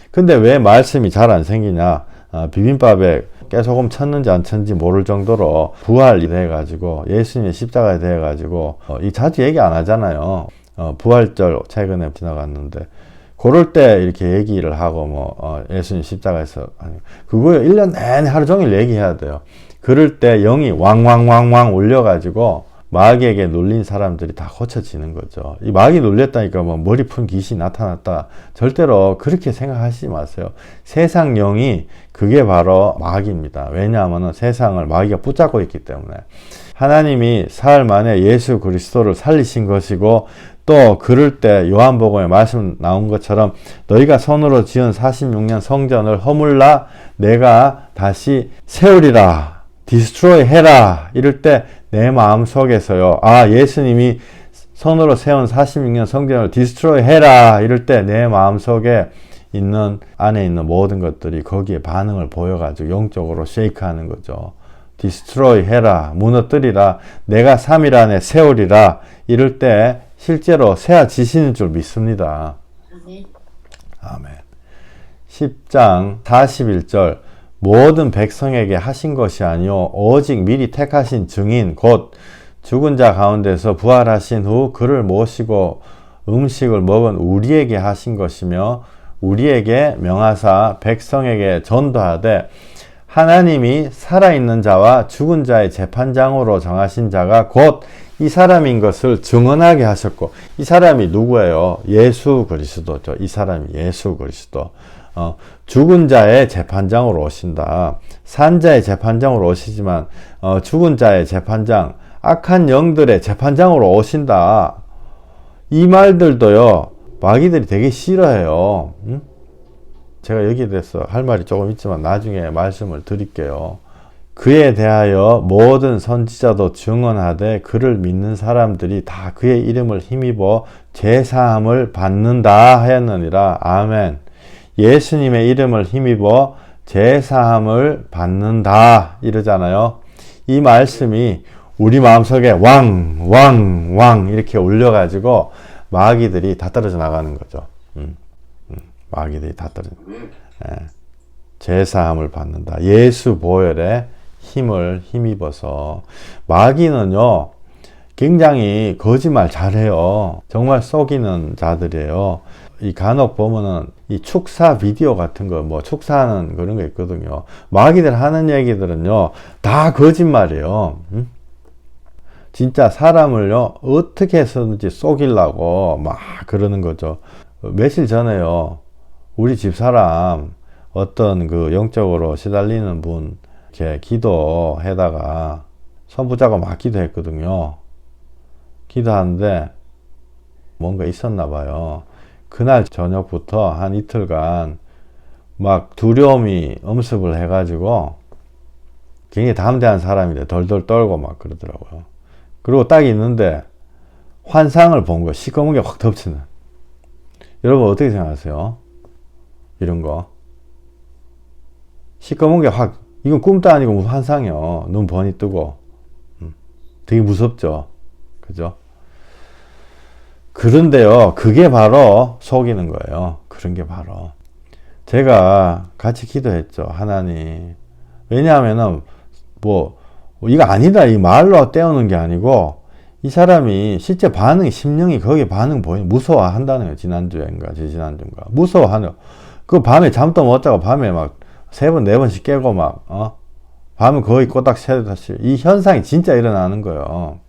근데 왜 말씀이 잘 안 생기냐? 비빔밥에 깨소금 쳤는지 안 쳤는지 모를 정도로 부활이 돼가지고 예수님의 십자가에 돼가지고 이 자주 얘기 안 하잖아요. 부활절 최근에 지나갔는데 그럴 때 이렇게 얘기를 하고 예수님 십자가에서 그거 1년 내내 하루 종일 얘기해야 돼요. 그럴 때 영이 왕왕왕왕 울려가지고 마귀에게 눌린 사람들이 다 고쳐지는 거죠. 이 마귀 눌렸다니까 뭐 머리 푼 귀신이 나타났다. 절대로 그렇게 생각하시지 마세요. 세상 영이 그게 바로 마귀입니다. 왜냐하면 세상을 마귀가 붙잡고 있기 때문에. 하나님이 사흘 만에 예수 그리스도를 살리신 것이고 또 그럴 때 요한복음에 말씀 나온 것처럼 너희가 손으로 지은 46년 성전을 허물라 내가 다시 세우리라. 디스트로이 해라. 이럴 때 내 마음 속에서요. 예수님이 손으로 세운 46년 성전을 디스트로이 해라. 이럴 때 내 마음 속에 안에 있는 모든 것들이 거기에 반응을 보여가지고 영적으로 쉐이크하는 거죠. 디스트로이 해라. 무너뜨리라. 내가 3일 안에 세우리라. 이럴 때 실제로 세워지시는 줄 믿습니다. 아멘. 10장 41절. 모든 백성에게 하신 것이 아니요 오직 미리 택하신 증인 곧 죽은 자 가운데서 부활하신 후 그를 모시고 음식을 먹은 우리에게 하신 것이며 우리에게 명하사 백성에게 전도하되 하나님이 살아있는 자와 죽은 자의 재판장으로 정하신 자가 곧 이 사람인 것을 증언하게 하셨고 이 사람이 누구예요? 예수 그리스도죠. 이 사람이 예수 그리스도. 죽은 자의 재판장으로 오신다. 산 자의 재판장으로 오시지만 죽은 자의 재판장, 악한 영들의 재판장으로 오신다. 이 말들도요 마귀들이 되게 싫어해요. 제가 여기에 대해서 할 말이 조금 있지만 나중에 말씀을 드릴게요. 그에 대하여 모든 선지자도 증언하되 그를 믿는 사람들이 다 그의 이름을 힘입어 죄사함을 받는다 하였느니라. 아멘. 예수님의 이름을 힘입어 죄사함을 받는다 이러잖아요. 이 말씀이 우리 마음속에 왕 이렇게 울려가지고 마귀들이 다 떨어져 나가는 거죠. 마귀들이 다 떨어져. 예. 제사함을 받는다. 예수 보혈에 힘입어서. 마귀는요 굉장히 거짓말 잘해요. 정말 속이는 자들이에요. 이 간혹 보면은 이 축사 비디오 같은 거, 뭐 축사하는 그런 거 있거든요. 마귀들 하는 얘기들은요 다 거짓말이에요. 진짜 사람을요 어떻게 해서든지 속이려고 막 그러는 거죠. 며칠 전에요 우리 집사람 어떤 그 영적으로 시달리는 분 이렇게 기도해다가 선부자가 막 기도했거든요. 기도하는데 뭔가 있었나 봐요. 그날 저녁부터 한 이틀간 막 두려움이 엄습을 해가지고 굉장히 담대한 사람인데 덜덜 떨고 막 그러더라고요. 그리고 딱 있는데 환상을 본 거예요. 시커먼 게 확 덮치는. 여러분 어떻게 생각하세요? 이런 거 시커먼 게 확, 이건 꿈도 아니고 무슨 환상이요. 눈 번이 뜨고 되게 무섭죠. 그죠? 그런데요 그게 바로 속이는 거예요. 그런 게 바로 제가 같이 기도했죠. 하나님, 왜냐하면은 뭐 이거 아니다 이 말로 때우는 게 아니고 이 사람이 실제 반응이 심령이 거기에 반응 보이는 무서워한다는 거예요. 지난주인가 지지난주인가 무서워하는 그 밤에 잠도 못 자고 밤에 막 3번 4번씩 깨고 막 밤은 거의 꼬딱 새듯이 이 현상이 진짜 일어나는 거예요.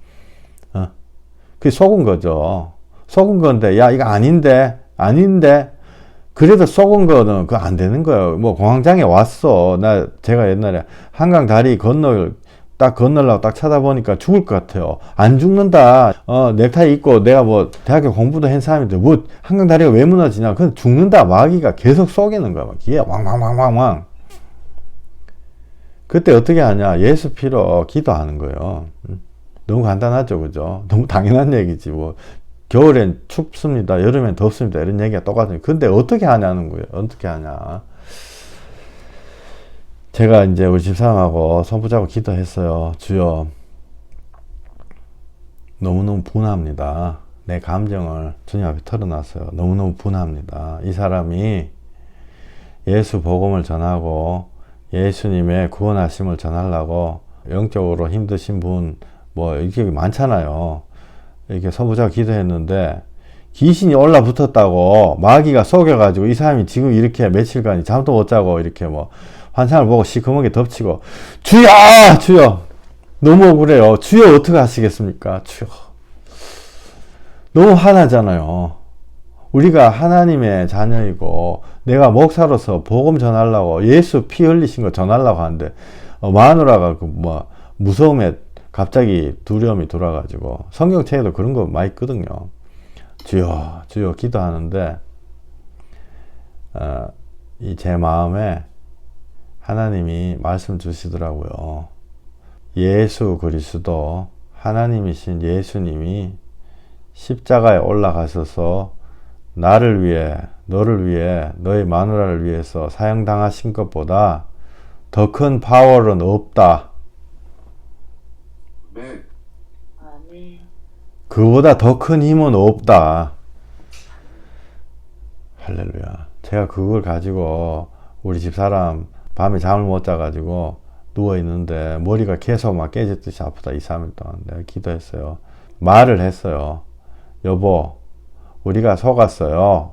그게 속은 거죠. 속은 건데 야 이거 아닌데 그래도 속은 거는 그거 안 되는 거예요. 뭐 공황장애 왔어. 제가 옛날에 한강 다리 건너려고 딱 쳐다보니까 죽을 것 같아요. 안 죽는다. 넥타이 입고 내가 뭐 대학교 공부도 한 사람인데 뭐 한강 다리가 왜 무너지냐. 그건 죽는다. 마귀가 계속 속이는 거야. 막 기에 왕. 그때 어떻게 하냐. 예수 피로 기도하는 거예요. 너무 간단하죠. 그죠? 너무 당연한 얘기지. 뭐 겨울엔 춥습니다. 여름엔 덥습니다. 이런 얘기가 똑같아요. 근데 어떻게 하냐는 거예요. 어떻게 하냐. 제가 이제 우리 집사람하고 손붙잡고 기도했어요. 주여, 너무너무 분합니다. 내 감정을 주님 앞에 털어놨어요. 너무너무 분합니다. 이 사람이 예수 복음을 전하고 예수님의 구원하심을 전하려고 영적으로 힘드신 분 뭐 이렇게 많잖아요. 이렇게 선부자가 기도했는데 귀신이 올라붙었다고 마귀가 속여가지고 이 사람이 지금 이렇게 며칠간 잠도 못 자고 이렇게 뭐 환상을 보고 시커멓게 덮치고 주여 너무 억울해요. 주여 어떻게 하시겠습니까? 주여 너무 화나잖아요. 우리가 하나님의 자녀이고 내가 목사로서 복음 전하려고 예수 피 흘리신 거 전하려고 하는데 마누라가 그 뭐 무서움에 갑자기 두려움이 돌아가지고 성경책에도 그런 거 많이 있거든요. 주여 기도하는데 이 제 마음에 하나님이 말씀 주시더라고요. 예수 그리스도 하나님이신 예수님이 십자가에 올라가셔서 나를 위해 너를 위해 너의 마누라를 위해서 사형당하신 것보다 더 큰 파워는 없다. 아멘. 그보다 더 큰 힘은 없다. 할렐루야. 제가 그걸 가지고 우리 집사람 밤에 잠을 못 자가지고 누워있는데 머리가 계속 막 깨졌듯이 아프다. 2, 3일 동안 내가 기도했어요. 말을 했어요. 여보, 우리가 속았어요.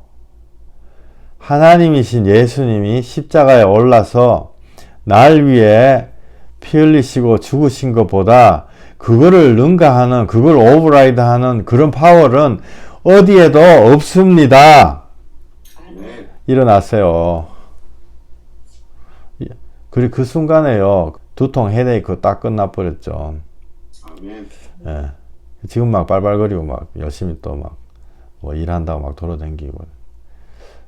하나님이신 예수님이 십자가에 올라서 날 위해 피 흘리시고 죽으신 것보다 그거를 능가하는, 그걸 오버라이드하는 그런 파워는 어디에도 없습니다. 아멘. 일어났어요. 그리고 그 순간에요. 두통 헤데이크 딱 끝나버렸죠. 아멘. 예. 지금 막 발발거리고 막 열심히 또 막 뭐 일한다고 막 돌아다니고.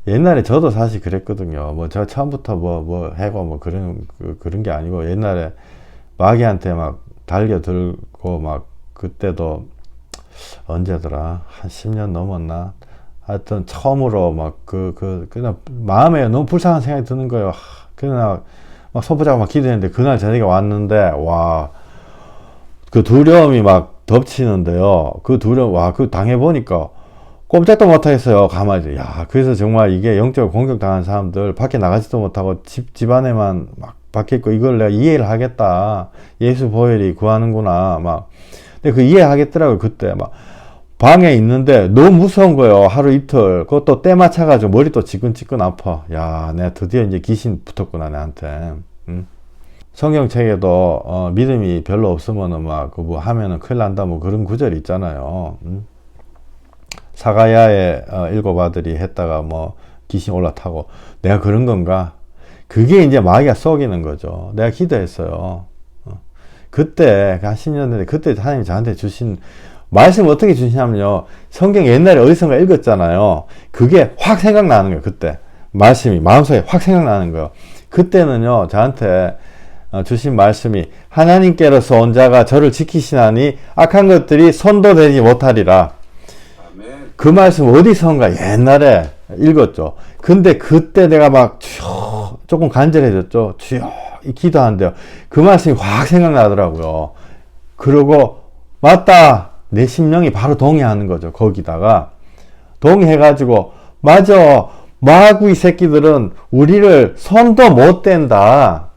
옛날에 저도 사실 그랬거든요. 뭐 제가 처음부터 뭐 해고 뭐 그런 게 아니고 옛날에 마귀한테 막 달겨들고 막 그때도 언제더라? 한 10년 넘었나? 하여튼 처음으로 막 그냥 마음에 너무 불쌍한 생각이 드는 거예요. 그냥 막 손부자고 막 기도했는데 그날 저녁에 왔는데 와 그 두려움이 막 덮치는데요. 그 두려움, 와, 그 당해보니까 꼼짝도 못하겠어요. 가만히. 야, 그래서 정말 이게 영적으로 공격당한 사람들 밖에 나가지도 못하고 집 안에만 막 밖에 있고 이걸 내가 이해를 하겠다. 예수 보혈이 구하는구나. 막. 근데 그 이해하겠더라고요. 그때 막. 방에 있는데 너무 무서운 거예요. 하루 이틀. 그것도 때 맞춰가지고 머리 또 지끈지끈 아파. 야, 내가 드디어 이제 귀신 붙었구나, 나한테. 응? 성경책에도, 믿음이 별로 없으면은 막, 그 뭐 하면은 큰일 난다, 뭐 그런 구절이 있잖아요. 응? 사가야의 7 아들이 했다가 뭐 귀신 올라타고 내가 그런 건가? 그게 이제 마귀가 속이는 거죠. 내가 기도했어요. 그때 한 10년 전에 그때 하나님이 저한테 주신 말씀 어떻게 주시냐면요. 성경 옛날에 어디선가 읽었잖아요. 그게 확 생각나는 거예요. 그때 말씀이 마음속에 확 생각나는 거예요. 그때는요. 저한테 주신 말씀이 하나님께로서 온 자가 저를 지키시나니 악한 것들이 손도 대지 못하리라. 그 말씀 어디선가 옛날에 읽었죠. 근데 그때 내가 막 조금 간절해졌죠. 주여 기도하는데요. 그 말씀이 확 생각나더라고요. 그러고 맞다. 내 심령이 바로 동의하는 거죠. 거기다가 동의해가지고 맞아. 마귀 새끼들은 우리를 손도 못 댄다.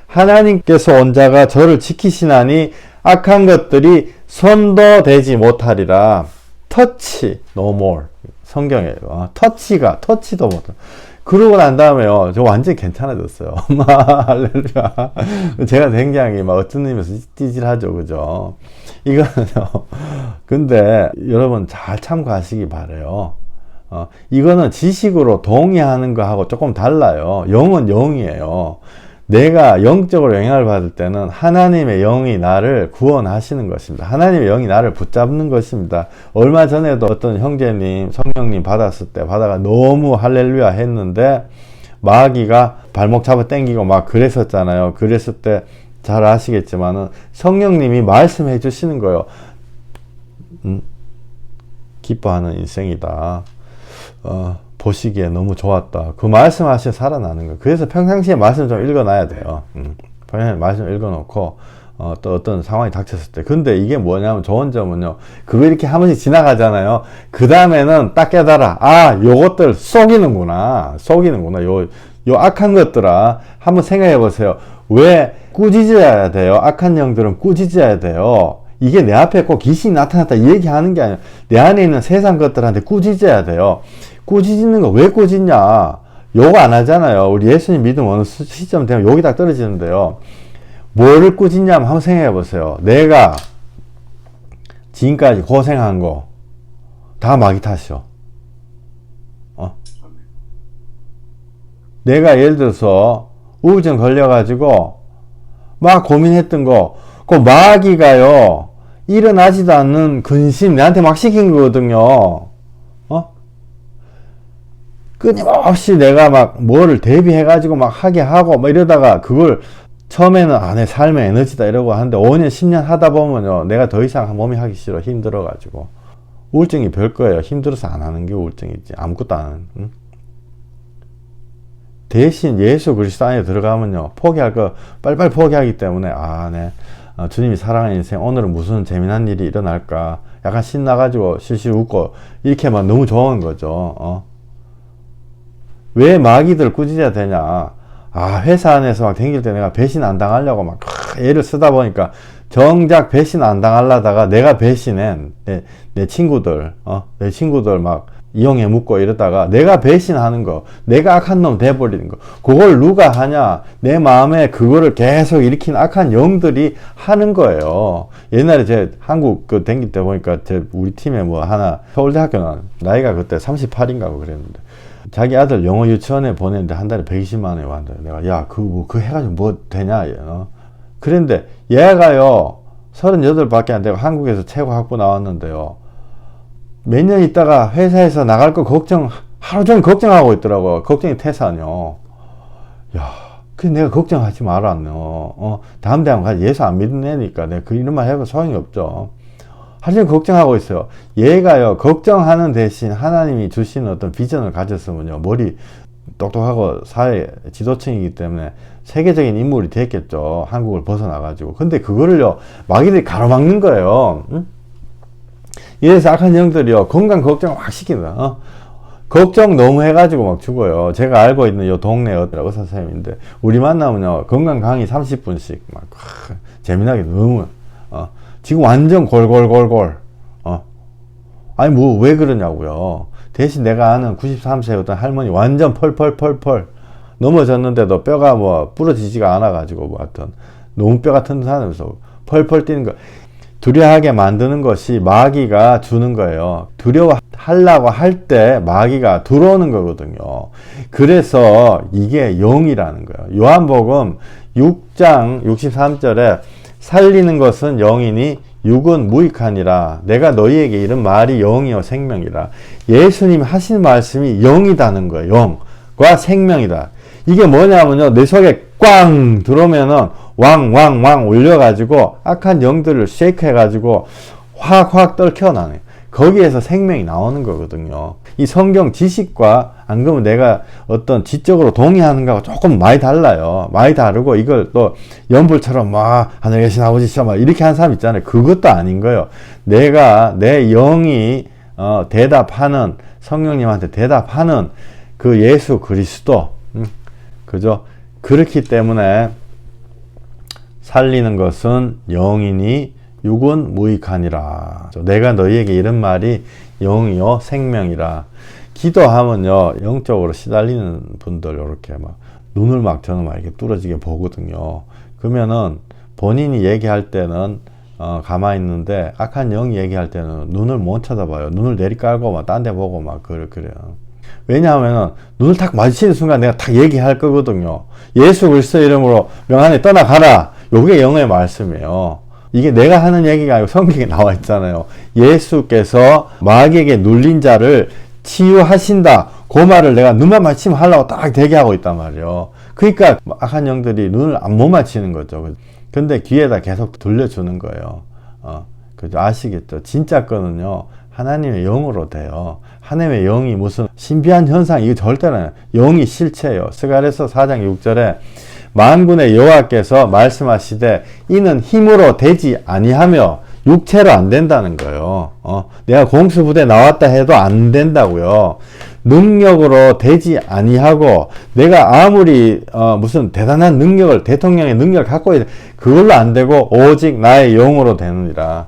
하나님께서 온 자가 저를 지키시나니 악한 것들이 손도 대지 못하리라. 터치, no more. 성경에 터치도 못. 그러고 난 다음에요, 저 완전히 괜찮아졌어요. 할렐루야. 제가 굉장히 막 어떤 의미에서 찌질하죠, 그죠? 이거는요. 근데 여러분 잘 참고하시기 바래요. 이거는 지식으로 동의하는 거하고 조금 달라요. 영은 영이에요. 내가 영적으로 영향을 받을 때는 하나님의 영이 나를 구원하시는 것입니다. 하나님의 영이 나를 붙잡는 것입니다. 얼마 전에도 어떤 형제님, 성령님 받았을 때 받아가 너무 할렐루야 했는데 마귀가 발목 잡아 당기고 막 그랬었잖아요. 그랬을 때 잘 아시겠지만은 성령님이 말씀해 주시는 거예요. 기뻐하는 인생이다. 보시기에 너무 좋았다. 그 말씀하시면 살아나는 거예요. 그래서 평상시에 말씀 좀 읽어놔야 돼요. 평상시에 말씀 읽어놓고 또 어떤 상황이 닥쳤을 때. 근데 이게 뭐냐면 좋은 점은요. 그거 이렇게 한 번씩 지나가잖아요. 그 다음에는 딱 깨달아. 아, 요것들 속이는구나. 요 악한 것들아. 한번 생각해 보세요. 왜 꾸짖어야 돼요? 악한 영들은 꾸짖어야 돼요. 이게 내 앞에 꼭 귀신이 나타났다 얘기하는 게 아니라 내 안에 있는 세상 것들한테 꾸짖어야 돼요. 꾸짖는 거 왜 꾸짖냐? 욕 안 하잖아요. 우리 예수님 믿음 어느 시점 되면 욕이 딱 떨어지는데요. 뭐를 꾸짖냐면 한번 생각해 보세요. 내가 지금까지 고생한 거 다 마귀 탓이요. 내가 예를 들어서 우울증 걸려가지고 막 고민했던 거, 그 마귀가요 일어나지도 않는 근심 내한테 막 시킨 거거든요. 끊임없이 내가 막 뭐를 대비해가지고 막 하게 하고 막 이러다가 그걸 처음에는 내 삶의 에너지다 이러고 하는데 5년 10년 하다 보면요 내가 더 이상 몸이 하기 싫어. 힘들어가지고. 우울증이 별거예요. 힘들어서 안 하는 게 우울증이지 아무것도 안 하는. 대신 예수 그리스도 안에 들어가면요 포기할 거 빨리빨리 포기하기 때문에 네. 주님이 사랑하는 인생 오늘은 무슨 재미난 일이 일어날까 약간 신나가지고 실실 웃고 이렇게 막 너무 좋은 거죠. 왜 마귀들 꾸짖어야 되냐? 회사 안에서 막 댕길 때 내가 배신 안 당하려고 막 애를 쓰다 보니까 정작 배신 안 당하려다가 내가 배신한 내 친구들, 내 친구들 막 이용해 묻고 이러다가 내가 배신하는 거, 내가 악한 놈 돼버리는 거, 그걸 누가 하냐? 내 마음에 그거를 계속 일으킨 악한 영들이 하는 거예요. 옛날에 제 한국 댕길 때 보니까 우리 팀에 뭐 하나 서울대학교 나이가 그때 38인가 그랬는데 자기 아들 영어 유치원에 보냈는데 한 달에 120만 원이 왔는데 내가 야 그거 해가지고 뭐 되냐 그랬는데 얘가요 38밖에 안 되고 한국에서 최고 학부 나왔는데요 몇 년 있다가 회사에서 나갈 거 하루 종일 걱정하고 있더라고요. 걱정이 태산이요. 야, 그래서 내가 걱정하지 말았노. 다음 대학 가지 예수 안 믿는 애니까 내가 이런 말 해도 소용이 없죠. 하루 종일 걱정하고 있어요. 얘가요 걱정하는 대신 하나님이 주시는 어떤 비전을 가졌으면요 머리 똑똑하고 사회 지도층이기 때문에 세계적인 인물이 됐겠죠. 한국을 벗어나가지고. 근데 그거를요, 마귀들이 가로막는 거예요. 응? 이래서 악한 영들이요, 건강 걱정을 확 시킵니다. 걱정 너무 해가지고 막 죽어요. 제가 알고 있는 요 동네 의사 선생님인데, 우리 만나면요, 건강 강의 30분씩 막, 재미나게 너무, 지금 완전 골골골골, 아니, 뭐, 왜 그러냐고요. 대신 내가 아는 93세 어떤 할머니 완전 펄펄펄펄 넘어졌는데도 뼈가 뭐 부러지지가 않아가지고 뭐 하여튼 너무 뼈가 튼튼하면서 펄펄 뛰는 거. 두려워하게 만드는 것이 마귀가 주는 거예요. 두려워하려고 할 때 마귀가 들어오는 거거든요. 그래서 이게 영이라는 거예요. 요한복음 6장 63절에 살리는 것은 영이니 육은 무익하니라. 내가 너희에게 이른 말이 영이요 생명이라. 예수님 하신 말씀이 영이다는 거예요. 영과 생명이다. 이게 뭐냐면요, 내 속에 꽝 들어오면은 왕 올려가지고 악한 영들을 쉐이크 해가지고 확 떨켜나네. 거기에서 생명이 나오는 거거든요. 이 성경 지식과 안 그러면 내가 어떤 지적으로 동의하는 거하고 조금 많이 달라요. 많이 다르고, 이걸 또 연불처럼 막 하늘에 계신 아버지처럼 막 이렇게 하는 사람 있잖아요. 그것도 아닌 거예요. 내가 내 영이 대답하는, 성령님한테 대답하는 그 예수 그리스도, 그죠? 그렇기 때문에 살리는 것은 영이니 육은 무익하니라. 내가 너희에게 이런 말이 영이요 생명이라. 기도하면요, 영적으로 시달리는 분들 이렇게 막 눈을 막 저는 막 이렇게 뚫어지게 보거든요. 그러면은 본인이 얘기할 때는 가만히 있는데 악한 영이 얘기할 때는 눈을 못 쳐다봐요. 눈을 내리깔고 막 딴 데 보고 막 그래요. 왜냐하면은 눈을 탁 마주치는 순간 내가 탁 얘기할 거거든요. 예수 그리스도 이름으로 명하니 떠나가라. 요게 영의 말씀이에요. 이게 내가 하는 얘기가 아니고 성경에 나와 있잖아요. 예수께서 마귀에게 눌린 자를 치유하신다. 그 말을 내가 눈만 마치면 하려고 딱 대기하고 있단 말이에요. 그러니까 악한 영들이 눈을 못 맞히는 거죠. 근데 귀에다 계속 들려주는 거예요. 그죠? 아시겠죠? 진짜 거는요, 하나님의 영으로 돼요. 하나님의 영이 무슨 신비한 현상, 이거 절대로 아니에요. 영이 실체예요. 스가랴서 4장 6절에 만군의 여호와께서 말씀하시되 이는 힘으로 되지 아니하며 육체로 안 된다는 거예요. 내가 공수부대 나왔다 해도 안 된다고요. 능력으로 되지 아니하고, 내가 아무리 무슨 대단한 능력을, 대통령의 능력을 갖고 있는, 그걸로 안 되고 오직 나의 영으로 되느니라.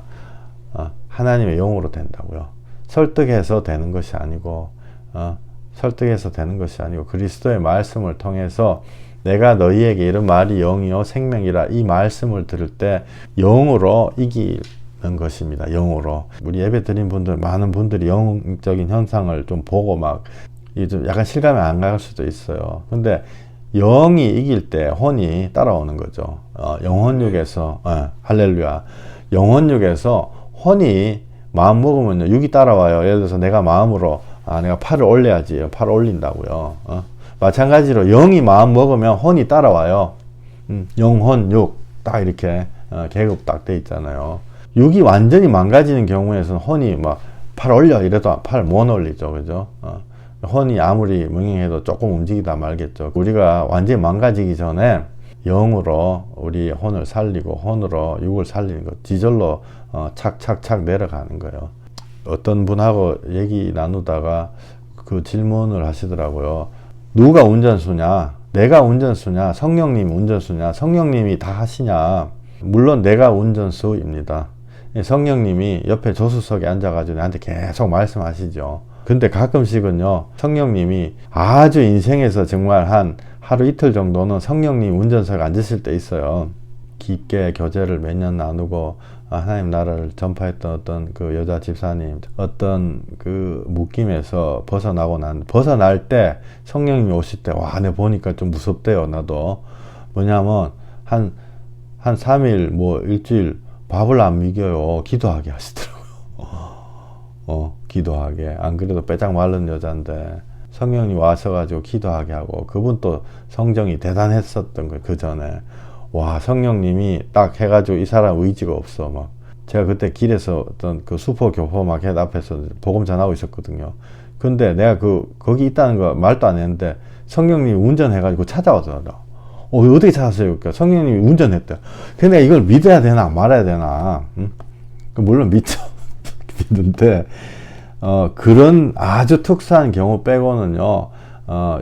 하나님의 영으로 된다고요. 설득해서 되는 것이 아니고, 그리스도의 말씀을 통해서 내가 너희에게 이런 말이 영이요 생명이라, 이 말씀을 들을 때 영으로 이기는 것입니다. 영으로. 우리 예배 드린 분들, 많은 분들이 영적인 현상을 좀 보고 막 좀 약간 실감이 안 갈 수도 있어요. 근데 영이 이길 때 혼이 따라오는 거죠. 영혼육에서 할렐루야. 영혼육에서 혼이 마음 먹으면 육이 따라와요. 예를 들어서 내가 마음으로 내가 팔을 올려야지. 팔을 올린다고요. 마찬가지로 영이 마음 먹으면 혼이 따라와요. 영혼, 육 딱 이렇게 계급 딱 돼 있잖아요. 육이 완전히 망가지는 경우에서는 혼이 막 팔 올려 이래도 팔 못 올리죠. 그죠? 혼이 아무리 명령해도 조금 움직이다 말겠죠. 우리가 완전히 망가지기 전에 영으로 우리 혼을 살리고 혼으로 육을 살리는 것, 지절로 착착착 내려가는 거예요. 어떤 분하고 얘기 나누다가 그 질문을 하시더라고요. 누가 운전수냐? 내가 운전수냐? 성령님 운전수냐? 성령님이 다 하시냐? 물론 내가 운전수입니다. 성령님이 옆에 조수석에 앉아가지고 나한테 계속 말씀하시죠. 근데 가끔씩은요, 성령님이 아주 인생에서 정말 한 하루 이틀 정도는 성령님 운전석에 앉으실 때 있어요. 깊게 교제를 몇 년 나누고 하나님 나라를 전파했던 어떤 그 여자 집사님, 어떤 그 묶임에서 벗어날 때 성령님이 오실 때, 와, 내가 보니까 좀 무섭대요. 나도. 뭐냐면 한 3일 뭐 일주일 밥을 안 먹여요. 기도하게 하시더라고요. 기도하게. 안 그래도 빼짝 마른 여잔데 성령님 와서가지고 기도하게 하고, 그분 또 성정이 대단했었던 거예요. 그 전에. 와, 성령님이 딱 해가지고 이 사람 의지가 없어. 막. 제가 그때 길에서 어떤 그 수포 교포 마켓 앞에서 복음 전하고 있었거든요. 근데 내가 거기 있다는 거 말도 안 했는데 성령님이 운전해가지고 찾아오더라고요. 어떻게 찾았어요? 그러니까 성령님이 운전했대요. 근데 이걸 믿어야 되나 말아야 되나? 물론 믿죠. 믿는데 그런 아주 특수한 경우 빼고는요,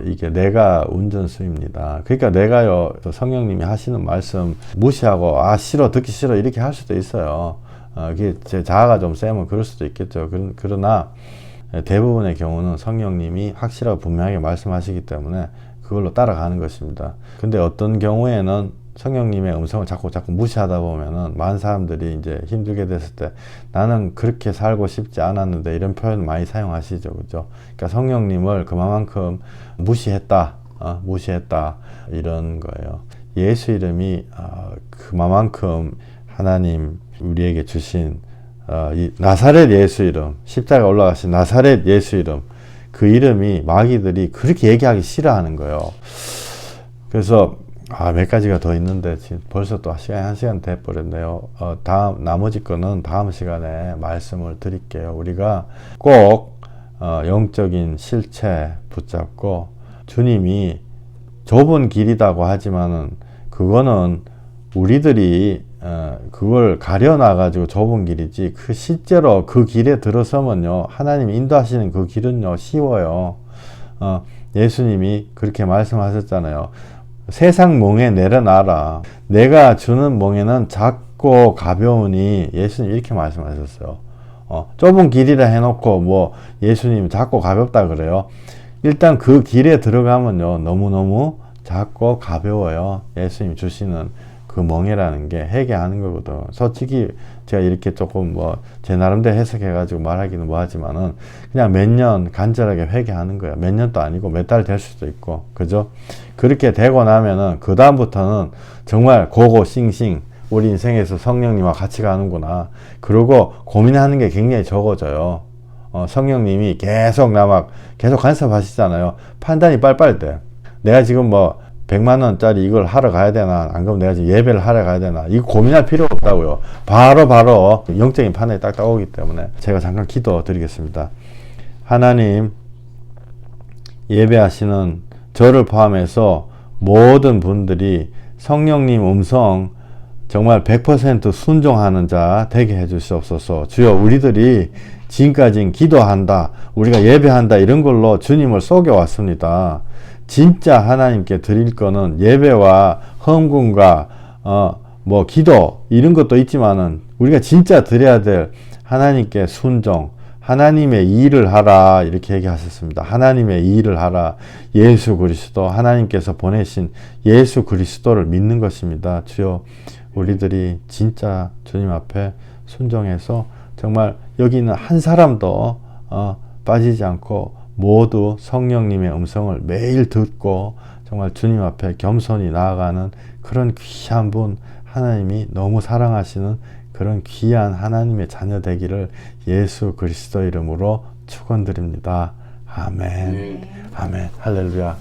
이게 내가 운전수입니다. 그러니까 내가요, 성령님이 하시는 말씀 무시하고, 싫어, 듣기 싫어, 이렇게 할 수도 있어요. 그게 제 자아가 좀 세면 그럴 수도 있겠죠. 그러나 대부분의 경우는 성령님이 확실하고 분명하게 말씀하시기 때문에 그걸로 따라가는 것입니다. 근데 어떤 경우에는 성령님의 음성을 자꾸 무시하다 보면은 많은 사람들이 이제 힘들게 됐을 때 나는 그렇게 살고 싶지 않았는데 이런 표현 많이 사용하시죠. 그죠? 그러니까 성령님을 그만큼 무시했다. 이런 거예요. 예수 이름이 그만큼 하나님 우리에게 주신 이 나사렛 예수 이름, 십자가에 올라가신 나사렛 예수 이름, 그 이름이 마귀들이 그렇게 얘기하기 싫어하는 거예요. 그래서 몇 가지가 더 있는데 지금 벌써 또 한 시간 돼 버렸네요. 나머지 거는 다음 시간에 말씀을 드릴게요. 우리가 꼭 영적인 실체 붙잡고, 주님이 좁은 길이라고 하지만은 그거는 우리들이 그걸 가려놔가지고 좁은 길이지, 실제로 그 길에 들어서면요, 하나님이 인도하시는 그 길은요, 쉬워요. 예수님이 그렇게 말씀하셨잖아요. 세상 멍에 내려놔라. 내가 주는 멍에는 작고 가벼우니, 예수님 이렇게 말씀하셨어요. 좁은 길이라 해놓고 예수님 작고 가볍다 그래요. 일단 그 길에 들어가면요, 너무너무 작고 가벼워요. 예수님 주시는 그 멍에라는 게 회개하는 거거든. 솔직히 제가 이렇게 조금 제 나름대로 해석해가지고 말하기는 하지만은 그냥 몇 년 간절하게 회개하는 거야. 몇 년도 아니고 몇 달 될 수도 있고, 그죠? 그렇게 되고 나면은 그 다음부터는 정말 고고싱싱 우리 인생에서 성령님과 같이 가는구나. 그러고 고민하는 게 굉장히 적어져요. 성령님이 계속 계속 간섭하시잖아요. 판단이 빨빨 돼. 내가 지금 100만 원짜리 이걸 하러 가야 되나, 안 그러면 내가 지금 예배를 하러 가야 되나, 이거 고민할 필요 없다고요. 바로 영적인 판단이 딱딱 오기 때문에 제가 잠깐 기도 드리겠습니다. 하나님, 예배하시는 저를 포함해서 모든 분들이 성령님 음성 정말 100% 순종하는 자 되게 해주시옵소서. 주여, 우리들이 지금까지 기도한다, 우리가 예배한다, 이런 걸로 주님을 속여왔습니다. 진짜 하나님께 드릴 거는 예배와 헌금과 기도, 이런 것도 있지만은 우리가 진짜 드려야 될 하나님께 순종, 하나님의 일을 하라, 이렇게 얘기하셨습니다. 하나님의 일을 하라. 예수 그리스도, 하나님께서 보내신 예수 그리스도를 믿는 것입니다. 주여, 우리들이 진짜 주님 앞에 순종해서 정말 여기 있는 한 사람도 빠지지 않고 모두 성령님의 음성을 매일 듣고 정말 주님 앞에 겸손히 나아가는 그런 귀한 분, 하나님이 너무 사랑하시는 그런 귀한 하나님의 자녀 되기를 예수 그리스도 이름으로 축원드립니다. 아멘. 아멘. 할렐루야.